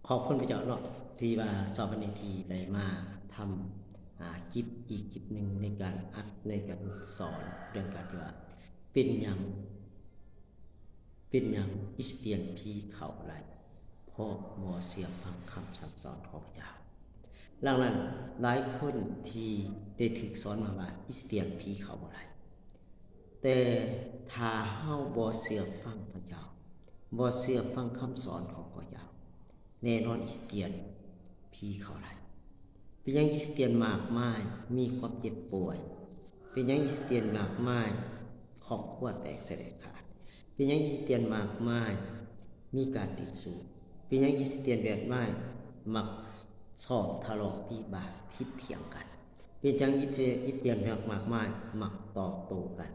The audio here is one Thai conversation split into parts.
ขอบคุณพระเจ้าเนาะที่ว่าสอบวันนี้ที่ได้มาทำคลิปอีกคลิปหนึ่งในการอัดในการสอนเรื่องการที่ว่าเป็นอย่างอิสเตียนพีเขาไรเพราะบ่เสียฟังคำสั่งสอนของพระเจ้าหลังนั้นหลายคนที่ได้ถูกสอนมาว่าอิสเตียนพีเขาบ่ไรแต่ถ้าเฮาบ่เชื่อฟังพระเจ้าบ่เชื่อฟังคำสอนของพระเจ้าแน่นอนอิสเตียนพีเขาไรเป็นยังอิสเตียนมากมายมีความเจ็บป่วยเป็นยังอิสเตียนมากมายครอบครัวแตกสลายขาดเป็นยังอิสเตียนมากมายมีการติดสูบเป็นยังอิสเตียนแบบมากมักชอบทะเลาะวิวาทพิดเถียงกันเป็นยังอิสเตียนมากมายมักตอบโต้กัน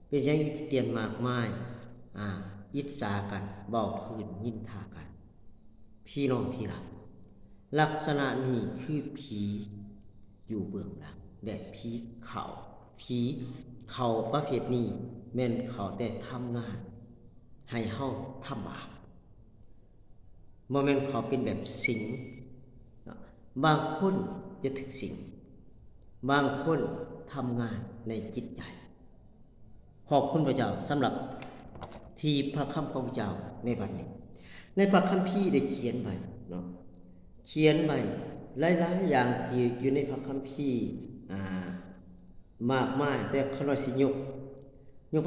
เป็นยังอิสเตียนมากมายอิจฉากันเบาพื้นนินทากันพี่น้องที่รักลักษณะนี้คือผีอยู่เบื้องหลังและผีเขาประเภทนี้แม่นเขาแต่ทำงานให้เฮาทำบาปบ่แม่นเขาเป็นแบบสิงบางคนจะถึกสิงบางคนทำงานในจิตใจขอบคุณพระเจ้าสำหรับที่พระคำของพระเจ้าในวันนี้ในพระคัมภีร์ได้เขียนไว้เนาะเขียนไว้หลายๆอย่างที่อยู่ในพระคัมภีร์มากมายแต่ขน้อยสิยก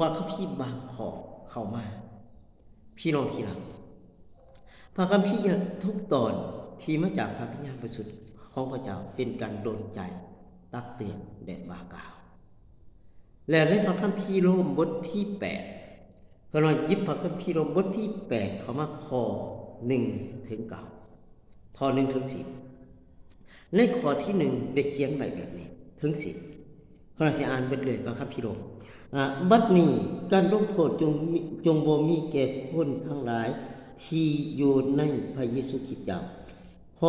พระคัมภีร์บางข้อเข้ามาพี่น้องที่รักพระคัมภีร์ทุกตอนที่มาจากพระวิญญาณบริสุทธิ์ของพระเจ้าเป็นการดลใจตักเตือนและว่ากล่าวและในพระคัมภีร์โรมบทที่8ก็น้อยหยิบพระคัมภีร์โรมบทที่8เข้ามาข้อ1ถึง9ข้อ1ถึง10ในข้อที่1ได้เขียนไว้แบบนี้ถึง10ขอสิอ่านเบิดเลยพระคัมภีร์โรมบัดนี้การลงโทษจงบ่มีแก่คนทั้งหลายที่อยู่ในพระเยซูคริสต์เจ้าเพร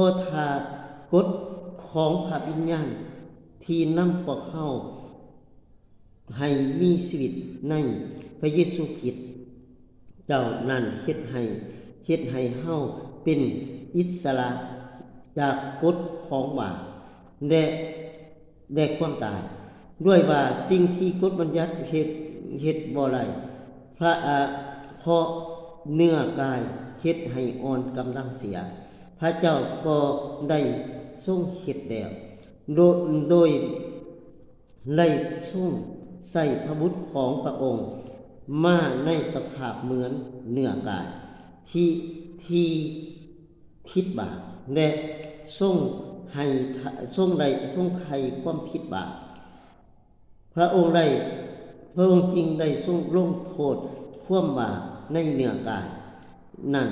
าะถ้ากฎของพระวิญญาณที่นำพวกเฮาให้มีชีวิตในพระเยซูคริสต์เจ้านั้นเฮ็ดให้เฮาเป็นอิสระจากกฎของบาปและความตายด้วยว่าสิ่งที่กฎบัญญัติเฮ็ดบ่ได้เพราะเนื้อกายเฮ็ดให้อ่อนกำลังเสียพระเจ้าก็ได้ทรงเฮ็ดแล้วโดยได้ทรงใส่พระบุตรของพระองค์มาในสภาพเหมือนเนื้อกายที่คิดบาปและทรงไถ่ความคิดบาปพระองค์จริงได้ทรงลงโทษความบาปในเนื้อกายนั่น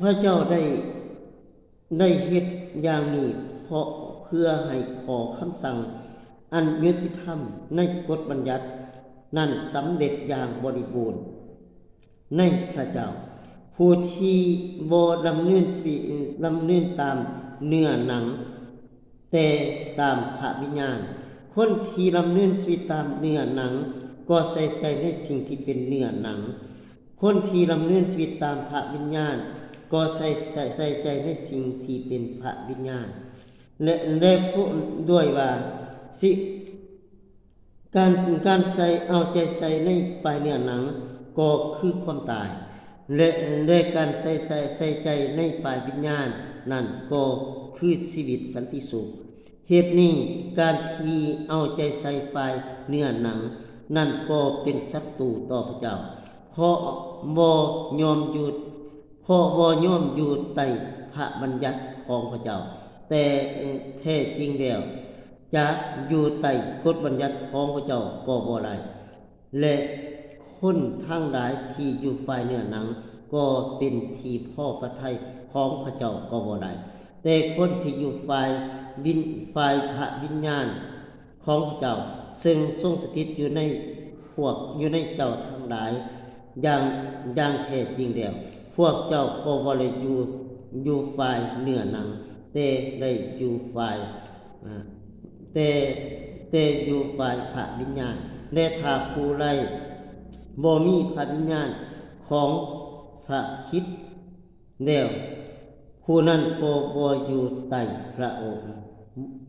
พระเจ้าได้เฮ็ดอย่างนี้เพื่อให้ขอคำสั่งอันยุติธรรมในกฎบัญญัตินั้นสำเร็จอย่างบริบูรณ์ในพระเจ้าผู้ที่บ่ดำเนินตามเนื้อหนังแต่ตามพระวิญญาณคนที่ดำเนินชีวิตตามเนื้อหนังก็ใส่ใจในสิ่งที่เป็นเนื้อหนังคนที่ดำเนินชีวิตตามพระวิญญาณก็ใส่ใจในสิ่งที่เป็นพระวิญญาณและพูดด้วยว่าการใส่เอาใจใส่ในฝ่ายเนื้อหนังก็คือความตายและการใส่ใจในฝ่ายวิญญาณนั่นก็คือชีวิตสันติสุขเหตุนี้การที่เอาใจใส่ฝ่ายเนื้อหนังนั่นก็เป็นศัตรูต่อพระเจ้าเพราะบ่ยอมอยู่ใต้พระบัญญัติของพระเจ้าแต่แท้จริงแล้วจะอยู่ใต้กฎบัญญัติของพระเจ้าก็บ่ได้และคนทั้งหลายที่อยู่ฝ่ายเนื้อหนังก็เป็นที่พอพระทัยของพระเจ้าก็บ่ได้แต่คนที่อยู่ฝ่ายพระวิญญาณของพระเจ้าซึ่งทรงสถิตอยู่ในเจ้าทั้งหลายอย่างแท้จริงแล้วพวกเจ้าก็บ่ได้อยู่ฝ่ายเนื้อหนังแต่ได้อยู่ฝ่ายแต่อยู่ฝ่ายพระวิญญาณและถ้าผู้ใดบ่มีพระวิญญาณของพระคริสต์ แล้วผู้นั้นก็บ่อยู่ใต้พระองค์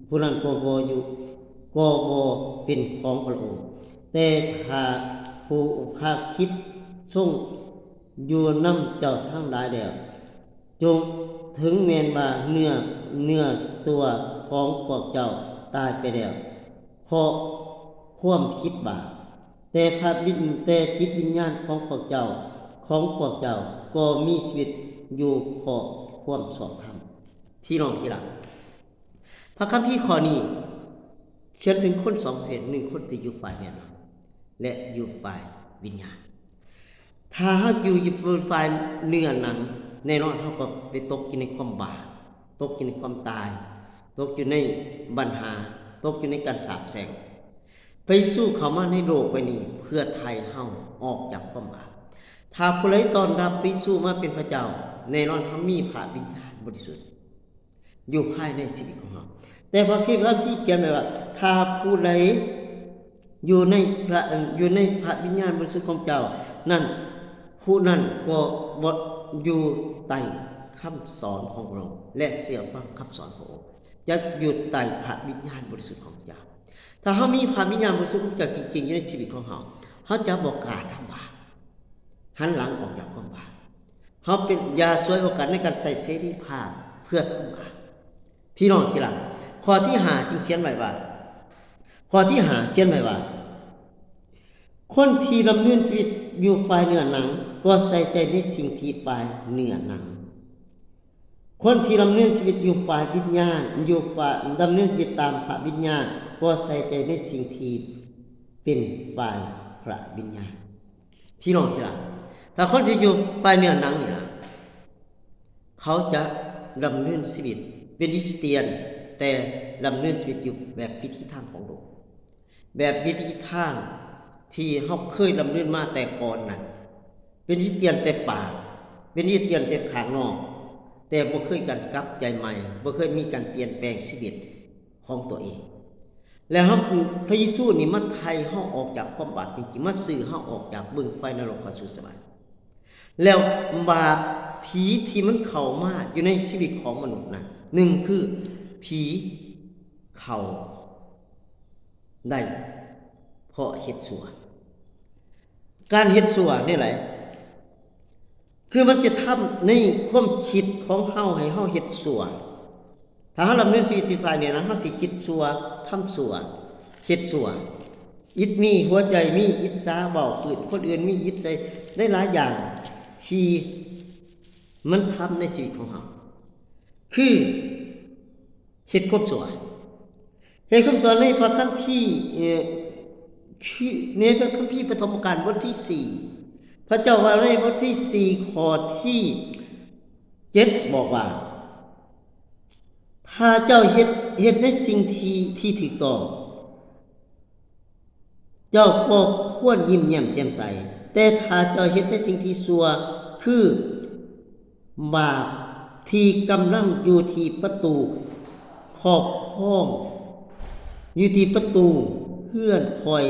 ผู้นั้นก็บ่อยู่ก็บ่เป็นของพระองค์แต่ถ้าผู้ภาคิดทรงอยู่นำเจ้าทั้งหลายแล้วจงถึงแม้นว่าเนื้อตัวของพวกเจ้าตายไปแล้วเพราะความคิดบาปแต่จิตวิญญาณของพวกเจ้าก็มีชีวิตอยู่เพราะความชอบธรรมพี่น้องที่รักพระคัมภีร์ข้อนี้เขียนถึงคนสองประเภทหนึ่งคนที่อยู่ฝ่ายเนี่ยนะและอยู่ฝ่ายวิญญาณถ้าอยู่ฝ่ายเนื้อหนังแน่นอนเขาก็ไปตกอยู่ในความบาปตกอยู่ในความตายตกอยู่ในปัญหาตกอยู่ในการสาปแช่งไปสู้เขามาในโลกใบนี้เพื่อไทยเฮาออกจากความบาปถ้าผู้ใดตอนรับพระเยซูมาเป็นพระเจ้าแน่นอนเขามีพระวิญญาณบริสุทธิ์อยู่ภายในชีวิตของเขาแต่พระคัมภีร์เขียนไว้ว่าถ้าผู้ใดอยู่ในพระวิญญาณบริสุทธิ์ของเจ้านั่นผู้นั้นก็บ่อยู่ใต้คำสอนของพระองค์และเชื่อฟังคำสอนของพระองค์จะอยู่ใต้พระวิญญาณบริสุทธิ์ของเจ้าถ้าเขามีพระวิญญาณบริสุทธิ์ของเจ้าจริงๆอยู่ในชีวิตของเขาจะบ่กล้าทำบาปหันหลังออกจากความบาปเขาเป็นยาช่วยโอกาสในการใส่เสรีภาพเพื่อทำบาปพี่น้องที่รักข้อที่5จึงเขียนไว้ว่าคนที่ดำเนินชีวิตอยู่ฝ่ายเนื้อหนังก็ใส่ใจในสิ่งที่ฝ่ายเนื้อหนังคนที่ดำเนินชีวิตอยู่ฝ่ายวิญญาณดำเนินชีวิตตามพระวิญญาณก็ใส่ใจในสิ่งที่เป็นฝ่ายพระวิญญาณพี่น้องที่รักถ้าคนที่อยู่ฝ่ายเนื้อหนังนี่นะเขาจะดำเนินชีวิตเป็นคริสเตียนแต่ดำเนินชีวิตอยู่แบบวิธีทางของโลกแบบวิธีทางที่เฮาเคยดำเนินมาแต่ก่อนนั้นเป็นคริสเตียนแต่ปากเป็นคริสเตียนแต่ข้างนอกแต่บ่เคยกันกลับใจใหม่บ่เคยมีการเปลี่ยนแปลงชีวิตของตัวเองแล้วพระเยซูนี่มาไถ่เฮาออกจากความบาปจริงๆมาซื้อเฮาออกจากบึงไฟนรกเข้าสู่สวรรค์แล้วบาปผีที่มันเข้ามาอยู่ในชีวิตของมนุษย์นั้นหนึ่งคือผีเข้าได้เพราะเฮ็ดชั่วการเฮ็ดชั่วนี่แหละคือมันจะทำในความคิดของเฮาให้เฮาเฮ็ดชั่วถ้าเฮาดำเนินชีวิตที่ฝ่ายเนี่ยนะเฮาสิคิดชั่วทำชั่วเฮ็ดชั่วมีหัวใจมีอิจฉาเว้าฝืนคนอื่นมีอิจฉาได้หลายอย่างที่มันทำในชีวิตของเฮาคือเฮ็ดความชั่วเฮ็ดความชั่วในพระคัมภีร์คือในพระคัมภีร์ปฐมกาลบทที่4พระเจ้าว่าในบทที่4ข้อที่7บอกว่าถ้าเจ้าเฮ็ดในสิ่งที่ถูกต้องเจ้าก็ควรยิ้มแย้มแจ่มใสแต่ถ้าเจ้าเฮ็ดในสิ่งที่ชั่วคือบาปที่กำลังอยู่ที่ประตูครอบครองอยู่ที่ประตูเพื่อนคอย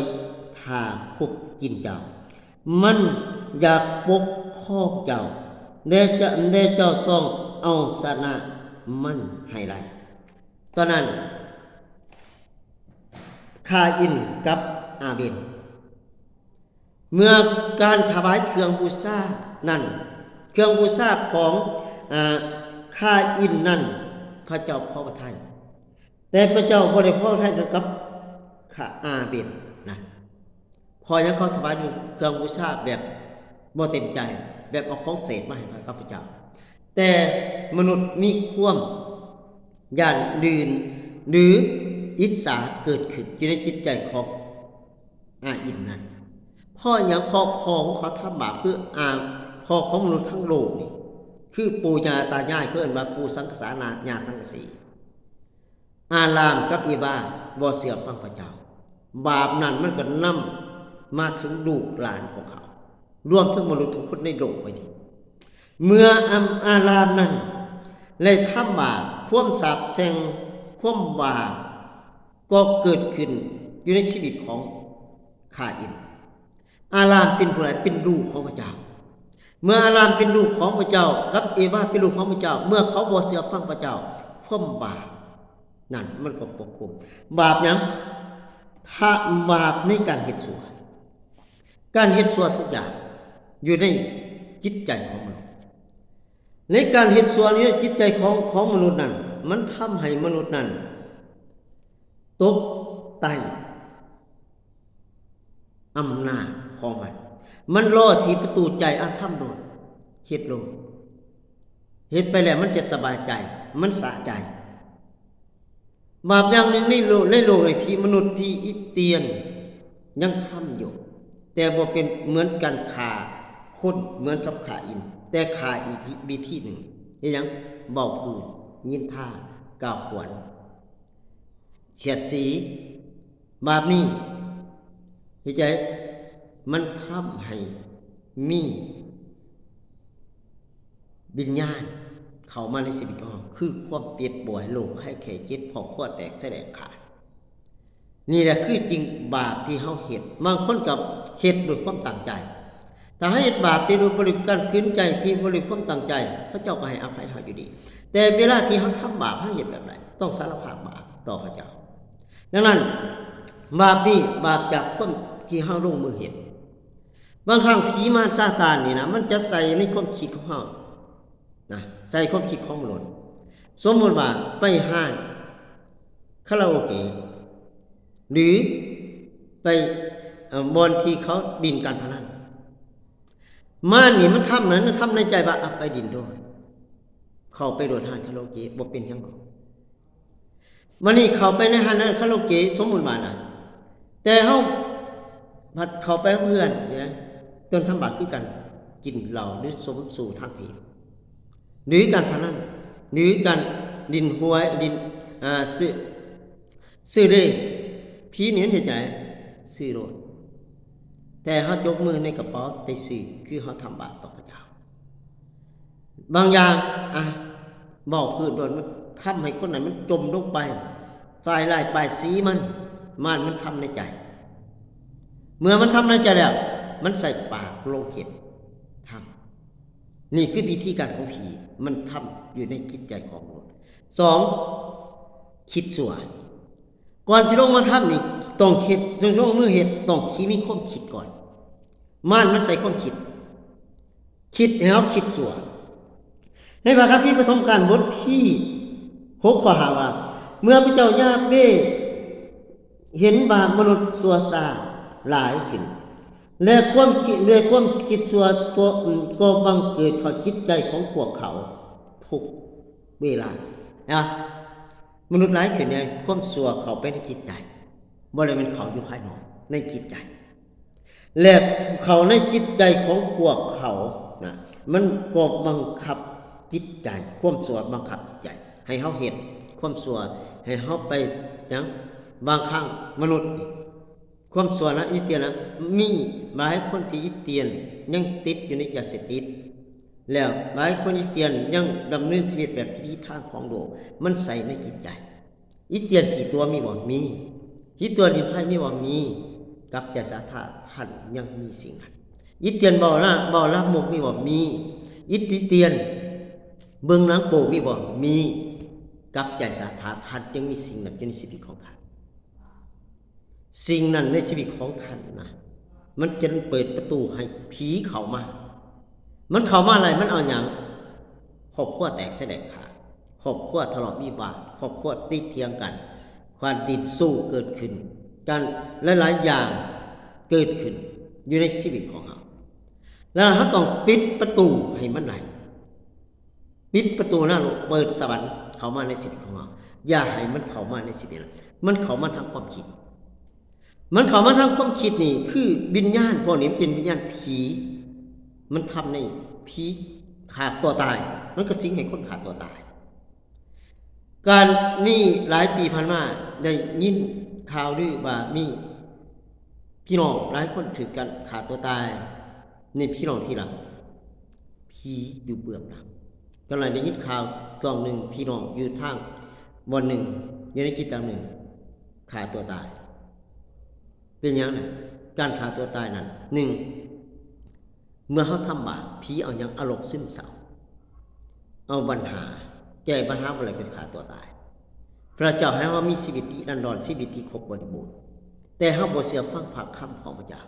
ท่าคุบกินเจ้ามันอยากปกครองเจ้าและเจ้าต้องเอาชนะมันให้ได้ตอนนั้นคาอินกับอาเบลเมื่อการถวายเครื่องบูชานั้นเครื่องบูชาของคาอินนั้นพระเจ้าพอพระทัยแต่พระเจ้าบ่ได้พอพระทัยกับอาเบลนั่นพอยังเขาถวายเครื่องบูชาแบบบ่เต็มใจแบบเอาของเศษมาให้พระข้าพเจ้าแต่มนุษย์มีความย่านลื่นหรืออิจฉาเกิดขึ้นอยู่ในจิตใจของอาอินนั้นพ่ออย่างพ่อของเขาทำบาปคือพ่อของมนุษย์ทั้งโลกนี่คือปู่ย่าตายายเขาเอิ้นว่าปู่สังฆสานาญาสังฆสีอารามกับอีบาบ่เชื่อฟังพระเจ้าบาปนั้นมันก็นำมาถึงลูกหลานของเขารวมทั้งมนุษย์ทุกคนในโลกไปนี้เมื่ออารามนั้นเลยทำบาปความสาปแช่งความบาปก็เกิดขึ้นอยู่ในชีวิตของคาอินอารามเป็นผู้ใดเป็นลูกของพระเจ้า เมื่ออารามเป็นลูกของพระเจ้ากับเอวาเป็นลูกของพระเจ้าเมื่อเขาบ่เชื่อฟังพระเจ้าความบาปนั่นมันก็ปกคลุมบาปหยังถ้าบาปในการเฮ็ดชั่วการเฮ็ดชั่วทุกอย่างอยู่ในจิตใจของมนุษย์ในการเฮ็ดชั่วนี้จิตใจของมนุษย์นั้นมันทำให้มนุษย์นั้นตกใต้อำนาจของมันรอที่ประตูใจอาธรรมโดนเฮ็ดลงเฮ็ดไปแล้วมันจะสบายใจมันสะใจบาปอย่างหนึ่งในโลกในที่มนุษย์ที่อิเตียนยังทำอยู่แต่บ่เป็นเหมือนกันฆ่าคนเหมือนกับฆ่าอินแต่ฆ่าอีกวิธีหนึ่งนี่หยังเว้าพื้นยินท่ากล่าวขวัญเสียดสีบาปนี้เห็นใจมันทำให้มีวิญญาณเข้ามาในชีวิตของเราคือความเปรียบป่วยโรคไข้แค่เจ็บครอบครัวแตกแสลกขาดนี่แหละคือจริงบาปที่เฮาเฮ็ดบางคนกับเฮ็ดด้วยความตั้งใจถ้าเฮ็ดบาปที่ด้วยบริการขืนใจที่บริความตั้งใจพระเจ้าก็ให้อภัยเฮาอยู่ดีแต่เวลาที่เฮาทำบาปเฮาเฮ็ดแบบไหนต้องสารภาพบาปต่อพระเจ้าดังนั้นบาปนี้บาปจากความที่เฮาลงมือเฮ็ดบางครั้งผีมารซาตานนี่นะมันจะใส่ในความคิดของเฮานะใส่ความคิดของมนุษย์สมมุติว่าไปห้างคาราโอเกะหรือไปบ่อนที่เขาดินการพนันมานี่มันทำนั้นทำในใจว่าไปดินโดดเข้าไปโดดห้างคาราโอเกะบ่เป็นหยังหรอกมานี่เข้าไปในห้างคาราโอเกะสมมุติว่าน่ะแต่เฮาผัดเข้าไปเพื่อนเนี่ยจนทำบาปคือกันกินเหล้าหรือสมสู่ทางผีหรือการพนันหรือการดินหวยดินซื้อเด้ผีนี่เห็นใจซื้อโลดแต่เฮายกมือในกระเป๋าไปซื้อคือเฮาทำบาปต่อพระเจ้าบางอย่างเว้าพื้นโดนมันทำให้คนนั้นมันจมลงไปใจลายปลายสีมันทำในใจเมื่อมันทำในใจแล้วมันใส่ปากลงเข็ดทำนี่คือวิธีการของผีมันทำอยู่ในจิตใจของมนุษย์สองคิดชั่วก่อนสิลงมาทำนี่ต้องเฮ็ดต้องลงมือเฮ็ดต้องมีความคิดก่อนมันใส่ความคิดให้เราคิดชั่วในพระคัมภีร์ปฐมกาลบทที่6ข้อ5ว่าเมื่อพระเจ้ายาเวห์เห็นบาปมนุษย์ชั่วซาหลายขึ้นและความคิดชั่วก็บังเกิดเข้าจิตใจของพวกเขาทุกเวลานะมนุษย์หลายขึ้นเนี่ยความชั่วเข้าไปในจิตใจบ่ได้มันเข้าอยู่ภายนอกในจิตใจและเข้าในจิตใจของพวกเขานะมันก็บังคับจิตใจความชั่วบังคับจิตใจให้เฮาเฮ็ดความชั่วให้เฮาไปจังบางครั้งมนุษย์ความชั่วนะอิสเตียนนะมีหลายคนที่อิสเตียนยังติดอยู่ในยาเสพติดแล้วหลายคนอิสเตียนยังดำเนินชีวิตแบบที่ทางของโลกมันใส่ในจิตใจอิสเตียนกี่ตัวมีบ่มีกี่ตัวดินไพ่มีบ่มีกับใจสาธาท่านยังมีสิ่งนั้นอิสเตียนบ่ละมุกมีบ่มีอิสเตียนเบิ่งหนังโป๊มีบ่มีกับใจสาธาท่านยังมีสิ่งนั้นอยู่ในชีวิตของท่านสิ่งนั้นในชีวิตของท่านนะมันจะเปิดประตูให้ผีเข้ามามันเข้ามาอะไรมันเอาอย่างครอบครัวแตกแสลกขาดครอบครัวทะเลาะวิวาทครอบครัวติดเถียงกันความติดสู้เกิดขึ้นการหลายๆอย่างเกิดขึ้นอยู่ในชีวิตของเราแล้วเราต้องปิดประตูให้มันไหลปิดประตูนั้นเปิดสวรรค์เข้ามาในชีวิตของเราอย่าให้มันเข้ามาในชีวิตมันเข้ามาทางความคิดมันเข้ามาทางความคิดนี่คือวิญญาณพวกนี้เป็นวิญญาณผีมันทำในผีขาดตัวตายมันก็สิงให้คนขาดตัวตายการนี่หลายปีผ่านมาได้ยินข่าวลือว่ามีพี่น้องหลายคนถึงกันขาดตัวตายในพี่น้องที่หลังผีอยู่เบื้องหลังกำลังได้ยินข่าวตอนหนึ่งพี่น้องอยู่ทางบนหนึ่งอยู่ในกิจกรรมหนึ่งขาดตัวตายเป็นอย่างไรการฆ่าตัวตายนั้นหนึ่ง เมื่อเขาทำบาปผีเอาอย่างอารมณ์ซึมเศร้าเอาปัญหาแก้ปัญหาอะไรเป็นขาตัวตายพระเจ้าให้เขามีชีวิตที่นันดรชีวิตที่ครบบริบูรณ์แต่เขาบ่เสียฟังผักคำของพระเจ้า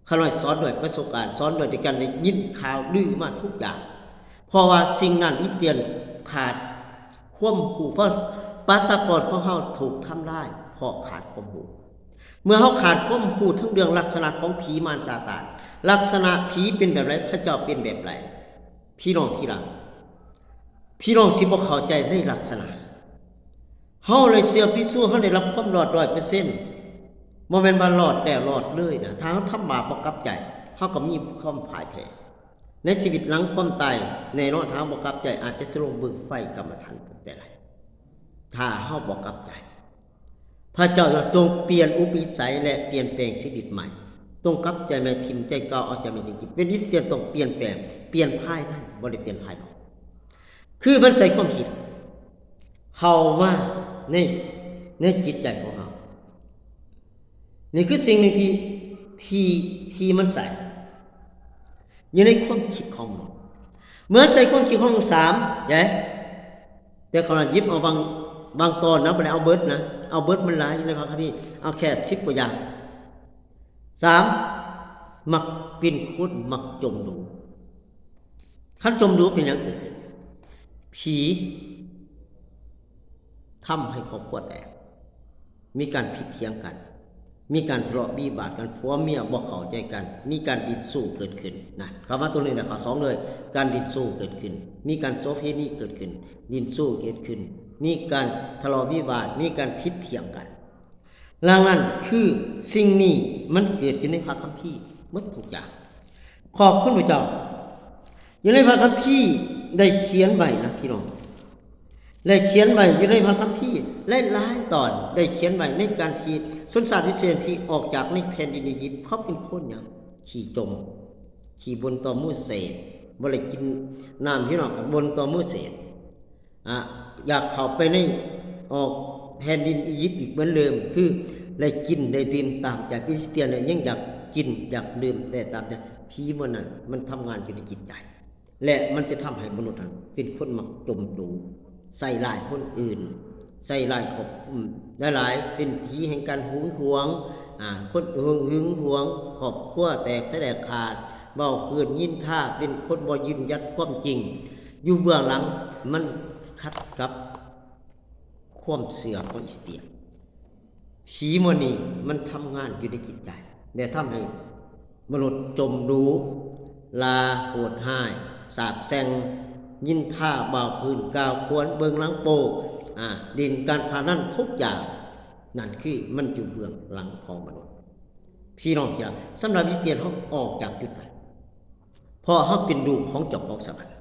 ขน้อยสอนด้วยประสบการณ์สอนด้วยการได้ยินข่าวลือมาทุกอย่างเพราะว่าสิ่งนั้นอิสเตียนขาดความหูเพราะประชากรของเขาถูกทำลายเพราะขาดความหูเมื่อเขาขาดความหูทั้งเรื่องลักษณะของผีมารซาตานลักษณะผีเป็นแบบไรพระเจ้าเป็นแบบไรพี่น้องที่รักพี่น้องสิบ่เข้าใจในลักษณะเฮาเลยเสียพิสูจน์เฮาได้รับความรอด 100%บ่แม่นว่ารอดแล้วรอดเลยนะถ้าเฮาทำบาปบ่กลับใจเฮาก็มีความพ่ายแพ้ในชีวิตหลังความตายในรอดทางบ่กลับใจอาจจะลงบึงไฟกรรมฐานแต่ไรถ้าเฮาบ่กลับใจพระเจ้าจะจงเปลี่ยนอุปนิสัยและเปลี่ยนแปลงชีวิตใหม่ต้องกลับใจแม่ทิมใจเก่าเอาใจแม่จริงๆเป็นอิสเตียนต้องเปลี่ยนแปลงเปลี่ยนภายในบ่ได้เปลี่ยนภายนอกคือมันใส่ความคิดเข้ามาในจิตใจของเรานี่คือสิ่งหนึ่งที่มันใส่อยู่ในความคิดของเราเหมือนใส่ความคิดของ3ใช่แต่เขาหยิบเอาบางตอนนะบ่ได้เอาเบิดนะเอาเบิดมันหลายในพระคัมภีร์เอาแค่10กว่าอย่าง3มักเป็นคนมักจมดูคันจมดูเป็นหยังผีทำให้ครอบครัวแตกมีการผิดเถียงกันมีการทะเลาะบีบาทกันผัวเมียบ่เข้าใจกันมีการดินสู้เกิดขึ้นนะคำว่าตัวนี้นะข้อ2เลยการดินสู้เกิดขึ้นมีการโสเภณีเกิดขึ้นดินสู้เกิดขึ้นมีการทะเลาะวิวาทมีการผิดเถียงกันดังนั้นคือสิ่งนี้มันเกิดขึ้นในพระคัมภีร์หมดทุกอย่างขอบคุณพระเจ้าอยู่ในพระคัมภีร์ได้เขียนไว้นะพี่น้องได้เขียนไว้อยู่ในพระคัมภีร์หลายๆตอนได้เขียนไว้ในการที่ชนชาติอิสราเอลที่ออกจากในแผ่นดินอียิปต์เขาเป็นคนหยังขี่จมขี่บนต่อมูเสสบ่ได้กินน้ำพี่น้องบนต่อมูเสสอยากเข้าไปในออกแผ่นดินอียิปต์อีกเหมือนเดิมคือได้กินได้ดื่มตามใจคริสเตียนเนี่ยยังอยากกินอยากดื่มแต่ตามใจผีมันนั้นมันทำงานอยู่ในจิตใจและมันจะทำให้มนุษย์นั้นเป็นคนมักจมดูใส่ลายคนอื่นใส่ลายของหลายๆเป็นผีแห่งการหึงหวงคนหึงหวงครอบครัวแตกแสลกขาดเบาคืนยินท่าเป็นคนบ่ยืนยัดความจริงอยู่เบื้องหลังมันขัดกับความเสื่อมของอิสเตียนผีมันนี่มันทำงานอยู่ในจิตใจแต่ทำให้มนุษย์จมดูลาโหดห้ายสาบแซงยินท่าเบาคืนกาวควรเบิงหลังโปดินการพานั่นทุกอย่างนั่นคือมันอยู่เบื้องหลังของมนุษย์พี่น้องที่รักสำหรับอิสเตียนเขาออกจากจุดนั้นเพราะเขาเป็นลูกของเจ้าของสวรรค์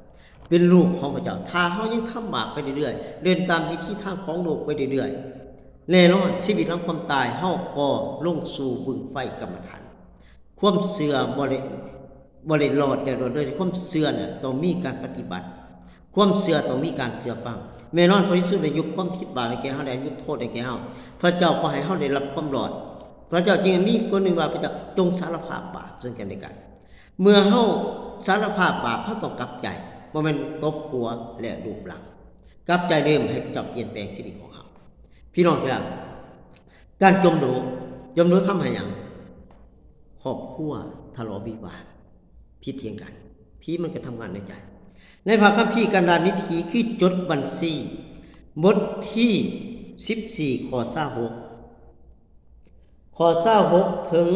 เป็นลูกของพระเจ้าถ้าเขายังทำบาปไปเรื่อยๆเดินตามวิธีทางของโลกไปเรื่อยๆแน่นอนชีวิตหลังความตายเขาก็ลงสู่บึงไฟกรรมฐานความเสื่อมบริหลอดแต่โดยความเสื่อเนี่ยต้องมีการปฏิบัติความเสื่อต้องมีการเชื่อฟังแม่นอนพระเยซูได้ยุบความคิดบาปในแก่เฮาได้ยุบโทษในแก่เฮาพระเจ้าก็ให้เฮาได้รับความรอดพระเจ้าจึงมีคนหนึ่งว่าพระเจ้าจงสารภาพบาปซึ่งกันและกันเมื่อเฮาสารภาพบาปเฮาต้องกลับใจบ่แม่นตบหัวและลูบหลังกลับใจเดิมให้พระเจ้าเปลี่ยนแปลงชีวิตของเฮาพี่น้องครับการจมดูทำให้หยังครอบครัวทะเลาะวิวาทผิดเถียงกันผีมันก็ทำงานในใจในพระคัมภีร์กันดารนิธีคือจดบัญชีบทที่14ข้อ26ข้อ26ถึง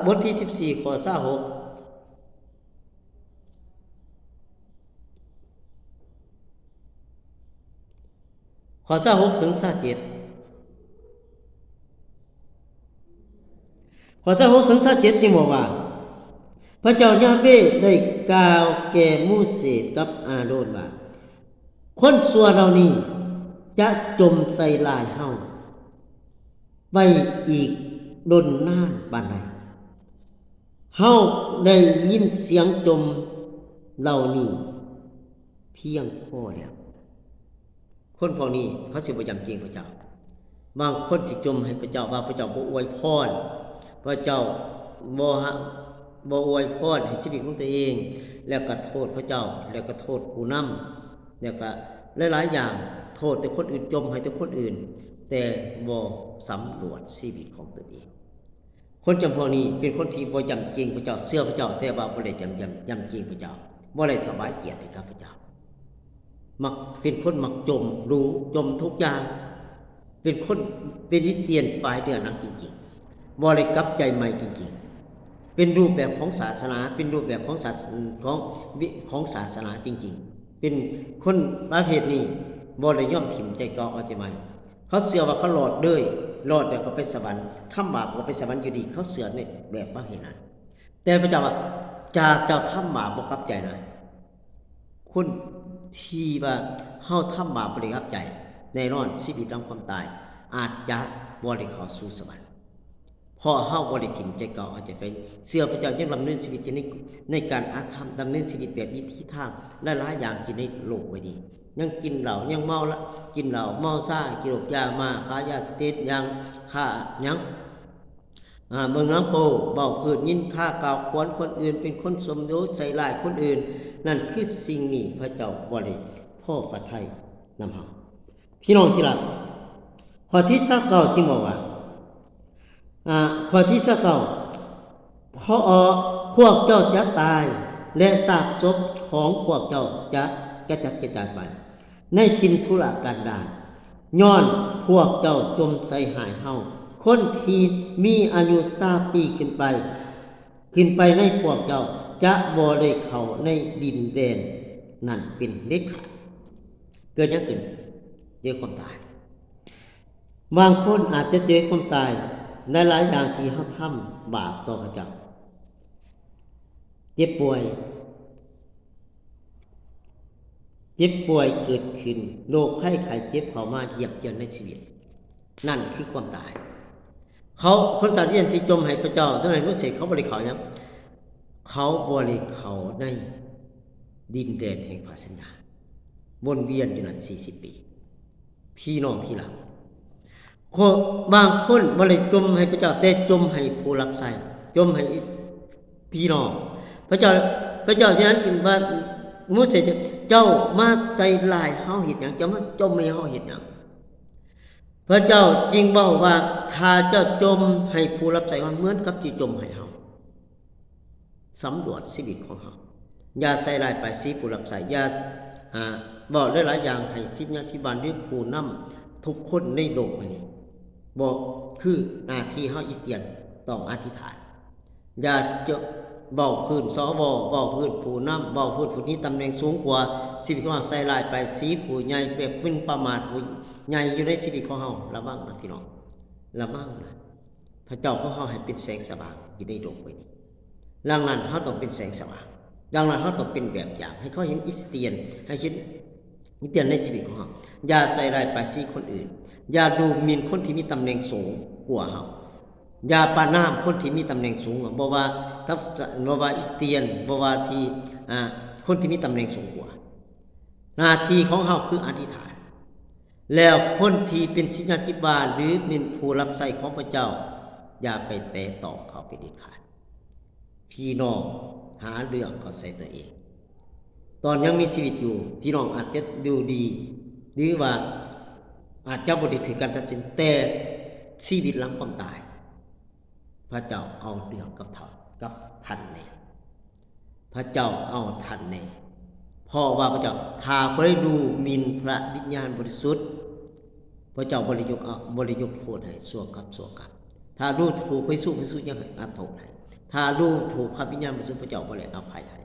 บทที่14ข้อ26ข้อ26ถึง27ข้อ26ถึง27นี่บอกว่าพระเจ้ายาเวห์ได้กล่าวแก่มูเสสกับอาโรนว่าคนชั่วเหล่านี้จะจมใส่ลายเฮาไปอีกดนนานปานใดเฮาได้ยินเสียงจมเหล่านี้เพียงพอแล้วคนพวกนี้เขาสิบ่ยำเกรงพระเจ้า บางคนสิจมให้พระเจ้าว่าพระเจ้าบ่อวยพรพระเจ้าบ่อวยพรให้ชีวิตของตัวเองแล้วก็โทษพระเจ้าแล้วก็โทษผู้นำแล้วก็หลายๆอย่างโทษแต่คนอื่นจมให้แต่คนอื่นแต่บ่สำรวจชีวิตของตัวเองคนจำพวกนี้เป็นคนที่บ่ยำเกรงพระเจ้าเชื่อพระเจ้าแต่ว่าบ่ได้ยำเกรงพระเจ้าบ่ได้ถวายเกียรติให้กับพระเจ้ามักเป็นคนมักจมรู้จมทุกอย่างเป็นคนเป็นคริสเตียนฝ่ายเดือนักจริงๆบ่ได้กลับใจใหม่จริงๆเป็นรูปแบบของศาสนาเป็นรูปแบบของศาสนาจริงๆเป็นคนประเภทนี้บ่ได้ยอมถิ่มใจเก่าเอาใจใหม่เขาเชื่อว่าเขารอดเลยรอดแล้วก็ไปสวรรค์ทำบาปก็ไปสวรรค์อยู่ดีเขาเชื่อในแบบประเภทนั้นแต่พระเจ้าว่าเจ้าทำบาปบ่กลับใจนะคนที่ว่าเฮาทำบาปบ่ได้กลับใจแน่นอนชีวิตหลังความตายอาจจะบ่ได้เข้าสู่สวรรค์เพราะเฮาบ่ได้ถิ่มใจเก่าเอาใจไปเชื่อพระเจ้ายังดำเนินชีวิตในการอาธรรมดำเนินชีวิตแบบวิธีทางหลายๆอย่างที่ในโลกไว้ดียังกินเหล้ายังเมาละกินเหล้าเมาซ่ากินเหล้ายามาค้ายาเสพติดยังฆ่ายังเบิ่งหนังโป๊เว้าพื้นยินท่ากล่าวขวัญคนอื่นเป็นคนสมรู้ใส่ร้ายคนอื่นนั่นคือสิ่งนี้พระเจ้าบ่ได้พอพระทัยนำเฮาพี่น้องที่รักข้อที่29จึงบอกว่าข้อที่29เพราะพวกเจ้าจะตายและซากศพของพวกเจ้าจะกระจัดกระจายไปในถิ่นทุรกันดารย้อนพวกเจ้าจมใส่หายเฮาคนที่มีอายุ20ปีขึ้นไปในพวกเจ้าจะบ่ได้เข้าในดินแดนนั่นเป็นเด็ดขาดเกิดหยังขึ้นเจอความตายบางคนอาจจะเจอความตายในหลายอย่างที่เฮาทำบาปต่อพระเจ้าเจ็บป่วยเกิดขึ้นโรคไข้เจ็บเข้ามาเหยียบเยือนในชีวิตนั่นคือความตายเขาคนสาธิตที่จมให้พระเจ้าเท่านั้นรู้สึกเขาบ่ได้เข้ายังเขาบ่ได้เข้าในดินแดนแห่งพระสัญญาวนเวียนอยู่นั่น40ปีพี่น้องที่รักบางคนบ่ได้จมให้พระเจ้าแต่จมให้ผู้รับใช้จมให้พี่น้องพระเจ้าฉะนั้นจึงว่ามูเสสเจ้ามาใส่ลายเฮาเฮ็ดหยังเจ้ามาจมให้เฮาเฮ็ดหยังพระเจ้าจึงบอกว่าถ้าเจ้าจมให้ผู้รับใช้เหมือนกับที่จมให้เฮาสำรวจชีวิตของเฮาอย่าใส่ลายไปสิผู้รับใช้อย่าบอกหลายๆอย่างให้ศิษยาภิบาลหรือผู้นำทุกคนในโลกนี้บอกคือหน้าที่เฮาอิสเตียนต้องอธิษฐานอย่าจะเบาพื้นสวเบาพื้นผู้นำเบาพื้นผู้นี้ตำแหน่งสูงกว่าชีวิตของเฮาใส่ลายไปสีผู้ใหญ่แบบเป็นประมาทผู้ใหญ่อยู่ในชีวิตของเฮาระวังนะพี่น้องระวังนะพระเจ้าของเฮาให้เป็นแสงสว่างอยู่ในโลกนี้ดังนั้นเฮาต้องเป็นแสงสว่างดังนั้นเฮาต้องเป็นแบบอย่างให้เขาเห็นอิสเตียนให้เห็นอิสเตียนในชีวิตของเฮาอย่าใส่ลายไปสีคนอื่นอย่าดูหมิ่นคนที่มีตำแหน่งสูงกว่าเฮาอย่าปานามคนที่มีตำแหน่งสูงบ่ว่าอิสเตียนบ่ว่าที่คนที่มีตำแหน่งสูงกว่าหน้าที่ของเฮาคืออธิษฐานแล้วคนที่เป็นศิษยาธิบาลหรือเป็นผู้รับใช้ของพระเจ้าอย่าไปแตะต้องเขาเป็นเด็ดขาดพี่น้องหาเรื่องเขาใส่ตัวเองตอนยังมีชีวิตอยู่พี่น้องอาจจะดูดีหรือว่าอาจจะบ่ได้ถือการตัดสินแต่ชีวิตหลังความตายพระเจ้าเอาเรื่องกับท่านแน่พระเจ้าเอาท่านแน่เพราะว่าพระเจ้าถ้าใครดูหมิ่นพระวิญญาณบริสุทธิ์พระเจ้าบริยกโทษให้ชั่วกรรมถ้าดูถูกพระเยซูยังอโทษให้ถ้าดูถูกพระวิญญาณบริสุทธิ์พระเจ้าบ่ได้อภัยให้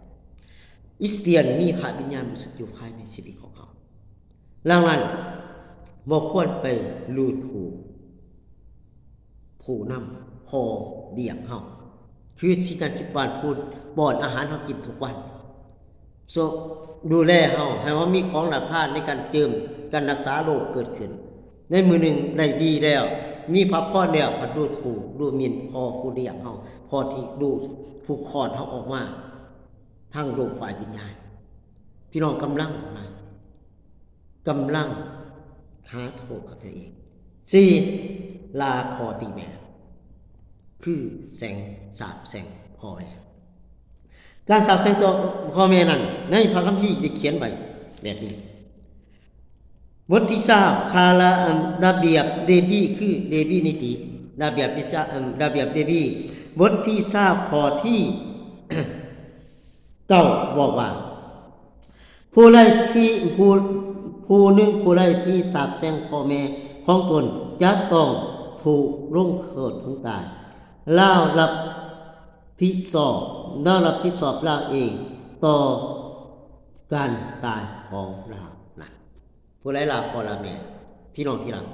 อิสเตียนมีพระวิญญาณบริสุทธิ์อยู่ภายในชีวิตของเขาดังนั้นบ่ควรไปดูถูกผู้นำพอเลี้ยงเฮาคือสิการคิดบ้านพูดป้อนอาหารเฮากินทุกวันดูแลเฮาให้เฮามีของราคาในการเจิมการรักษาโรคเกิดขึ้นในมือหนึ่งได้ดีแล้วมีพระพรแล้วพัดดูถูกดูหมิ่นพอผู้เลี้ยงเฮาพอที่ดูผู้คลอดเฮาออกมาทั้งโลกฝ่ายวิญญาณพี่น้องกำลังหาโทษกับตัวเอง 4ลาคอตีแม่คือแสงสาบแสงพ่อแม่การสาบแสงตัวพ่อแม่นั้นในพระคัมภีร์ได้เขียนไว้แบบนี้บทที่3คาลาระเบียบเดบีคือเดบีนิติระเบียบระเบียบเดบีบทที่3ข้อที่ บอกว่าผู้ใดที่ผู้หนึ่งผู้ใดที่สาบแช่งพ่อแม่ของตนจะต้องถูกลงโทษถึงตายลาวรับผิดชอบลาวเองต่อการตายของลาวนะผู้ใดลาพ่อลาแม่พี่น้องที่รัก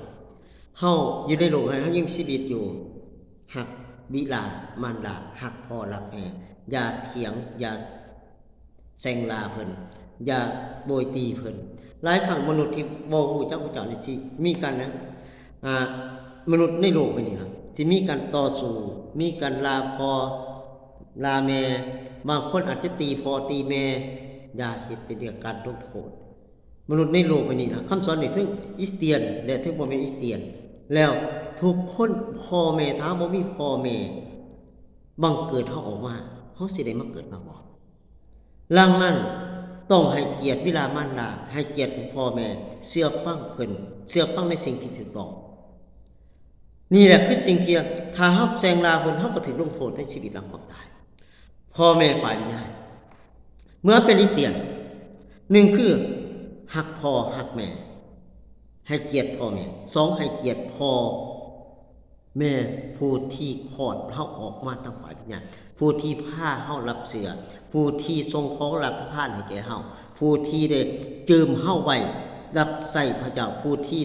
เฮาอยู่ในโลกนี้เฮายังชีวิตอยู่หักบิดามารดาหักพ่อรักแม่อย่าเถียงอย่าแซงลาเพิ่นอย่าโบยตีเพิ่นหลายครั้งมนุษย์ที่บ่ฮู้จักพระเจ้านี่สิมีกันนะมนุษย์ในโลกนี้นะสิมีการต่อสู้มีการลาพ่อลาแม่บางคนอาจจะตีพ่อตีแม่อย่าเฮ็ดเป็นการลงโทษมนุษย์ในโลกนี้นะคำสอนนี่ถึงคริสเตียนและถึงบ่แม่นคริสเตียนแล้วทุกคนพ่อแม่ถ้าบ่มีพ่อแม่บังเกิดเฮาออกมาเฮาสิได้มาเกิดมาบ่หลังนั้นต้องให้เกียรติบิดามารดาให้เกียรติพ่อแม่เชื่อฟังเพิ่นเชื่อฟังในสิ่งที่ถูกต้องนี่แหละคือสิ่งที่ถ้าเฮาแซงลาเพิ่นเฮาก็ถูกลงโทษในชีวิตหลังความตายพ่อแม่ฝ่ายวิญญาณเมื่อเป็นคริสเตียน1คือฮักพ่อฮักแม่ให้เกียรติพ่อแม่2ให้เกียรติพ่อแม่ผู้ที่คลอดเฮาออกมาทางฝ่ายวิญญาณผู้ที่พาเฮารับเสือผู้ที่ทรงของรับประทานให้แก่เฮาผู้ที่ได้จืมเฮาไว้รับใส่พระเจ้าผู้ที่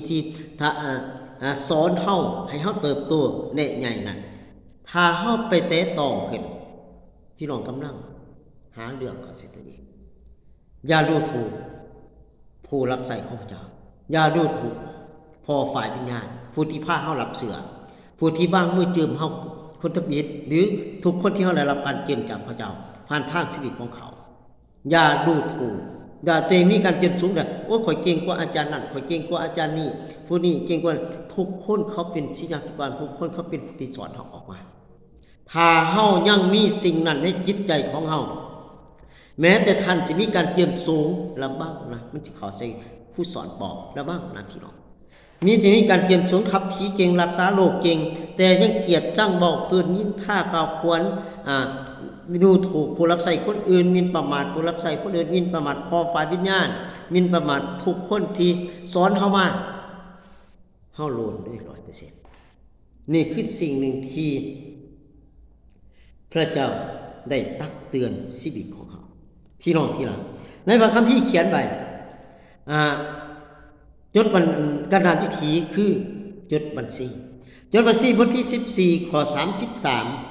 สอนเฮาให้เฮาเติบโตแน่ใหญ่นั้นถ้าเฮาไปแตะต้องเพิ่นพี่น้องกำลังหาเรื่องเขาเสียตัวเองอย่าดูถูกผู้รับใส่ของพระเจ้าอย่าดูถูกพ่อฝ่ายวิญญาณผู้ที่พาเฮารับเสือผู้ที่บ้างมือจืมเฮาคนทบิดหรือทุกคนที่เฮาได้รับการเจิมจากพระเจ้าผ่านทางชีวิตของเขาอย่าดูถูกอย่าตัวเองมีการเจิมสูงแต่โอ้ข่อยเก่งกว่าอาจารย์นั่นข่อยเก่งกว่าอาจารย์นี่ผู้นี้เก่งกว่าทุกคนเขาเป็นศิษยาภิบาลทุกคนเขาเป็นผู้ที่สอนเฮาออกมาถ้าเฮายังมีสิ่งนั้นในจิตใจของเฮาแม้แต่ท่านสิมีการเจิมสูงระบ้างนะมันสิเข้าใส่ผู้สอนบอกระบ้างนะพี่น้องมีแต่มีการเจียมสนขับผีเก่งรักษาโรคเก่งแต่ยังเกียดสร้างเบาคืนยินท่ากล่าวควรดูถูกผู้รับใส่คนอื่นมินประมาทผู้รับใส่คนอื่นมินประมาทคอฝ่ายวิญญาณมินประมาททุกคนที่สอนเฮามาเฮาโลนด้วย 100% นี่คือสิ่งหนึ่งที่พระเจ้าได้ตักเตือนชีวิตของเฮาพี่น้องที่รักในพระคัมภีร์เขียนไว้จดบัญกระดานพิธีคือจดบัญชีบทที่14ข้อ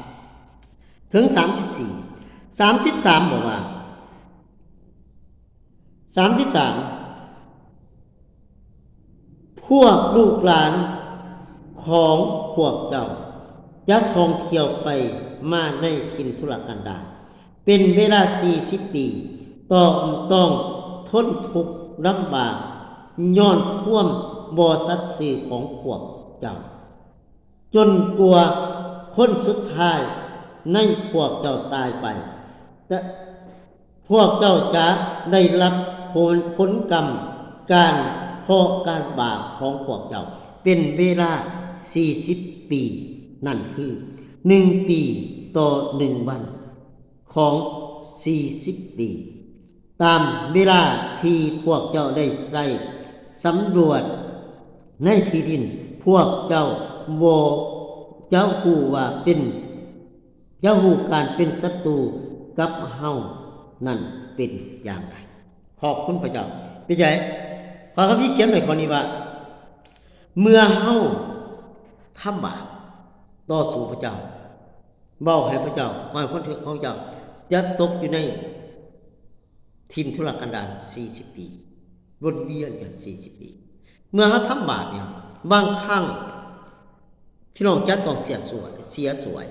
33ถึง34บอกว่าพวกลูกหลานของพวกเจ้าจะท่องเที่ยวไปมาในถิ่นทุรกันดารเป็นเวลา40 ปีต้องทนทุกข์ลำบากย้อนความบ่สัตย์ซื่อของพวกเจ้าจนกลัวคนสุดท้ายในพวกเจ้าตายไปแต่พวกเจ้าจะได้รับผลกรรมการบาปของพวกเจ้าเป็นเวลา40 ปีนั่นคือ1 ปีต่อ1 วันของ40 ปีตามเวลาที่พวกเจ้าได้ใส่สำรวจในที่ดินพวกเจ้าฮู้ว่าเป็นเจ้าฮู้การเป็นศัตรูกับเฮานั่นเป็นอย่างไรขอบคุณพระเจ้าเป็นไงพระคัมภีร์เขียนไว้ข้อนี้ว่าเมื่อเฮาทำบาปต่อสู้พระเจ้าเว้าให้พระเจ้าว่าคนของเจ้าจะตกอยู่ในถิ่นทุรกันดาร40 ปีวนเวียนกัน40 ปีเมื่อเขาทำบาปเนี่ยบางครั้งพี่น้องจะต้องเสียสวย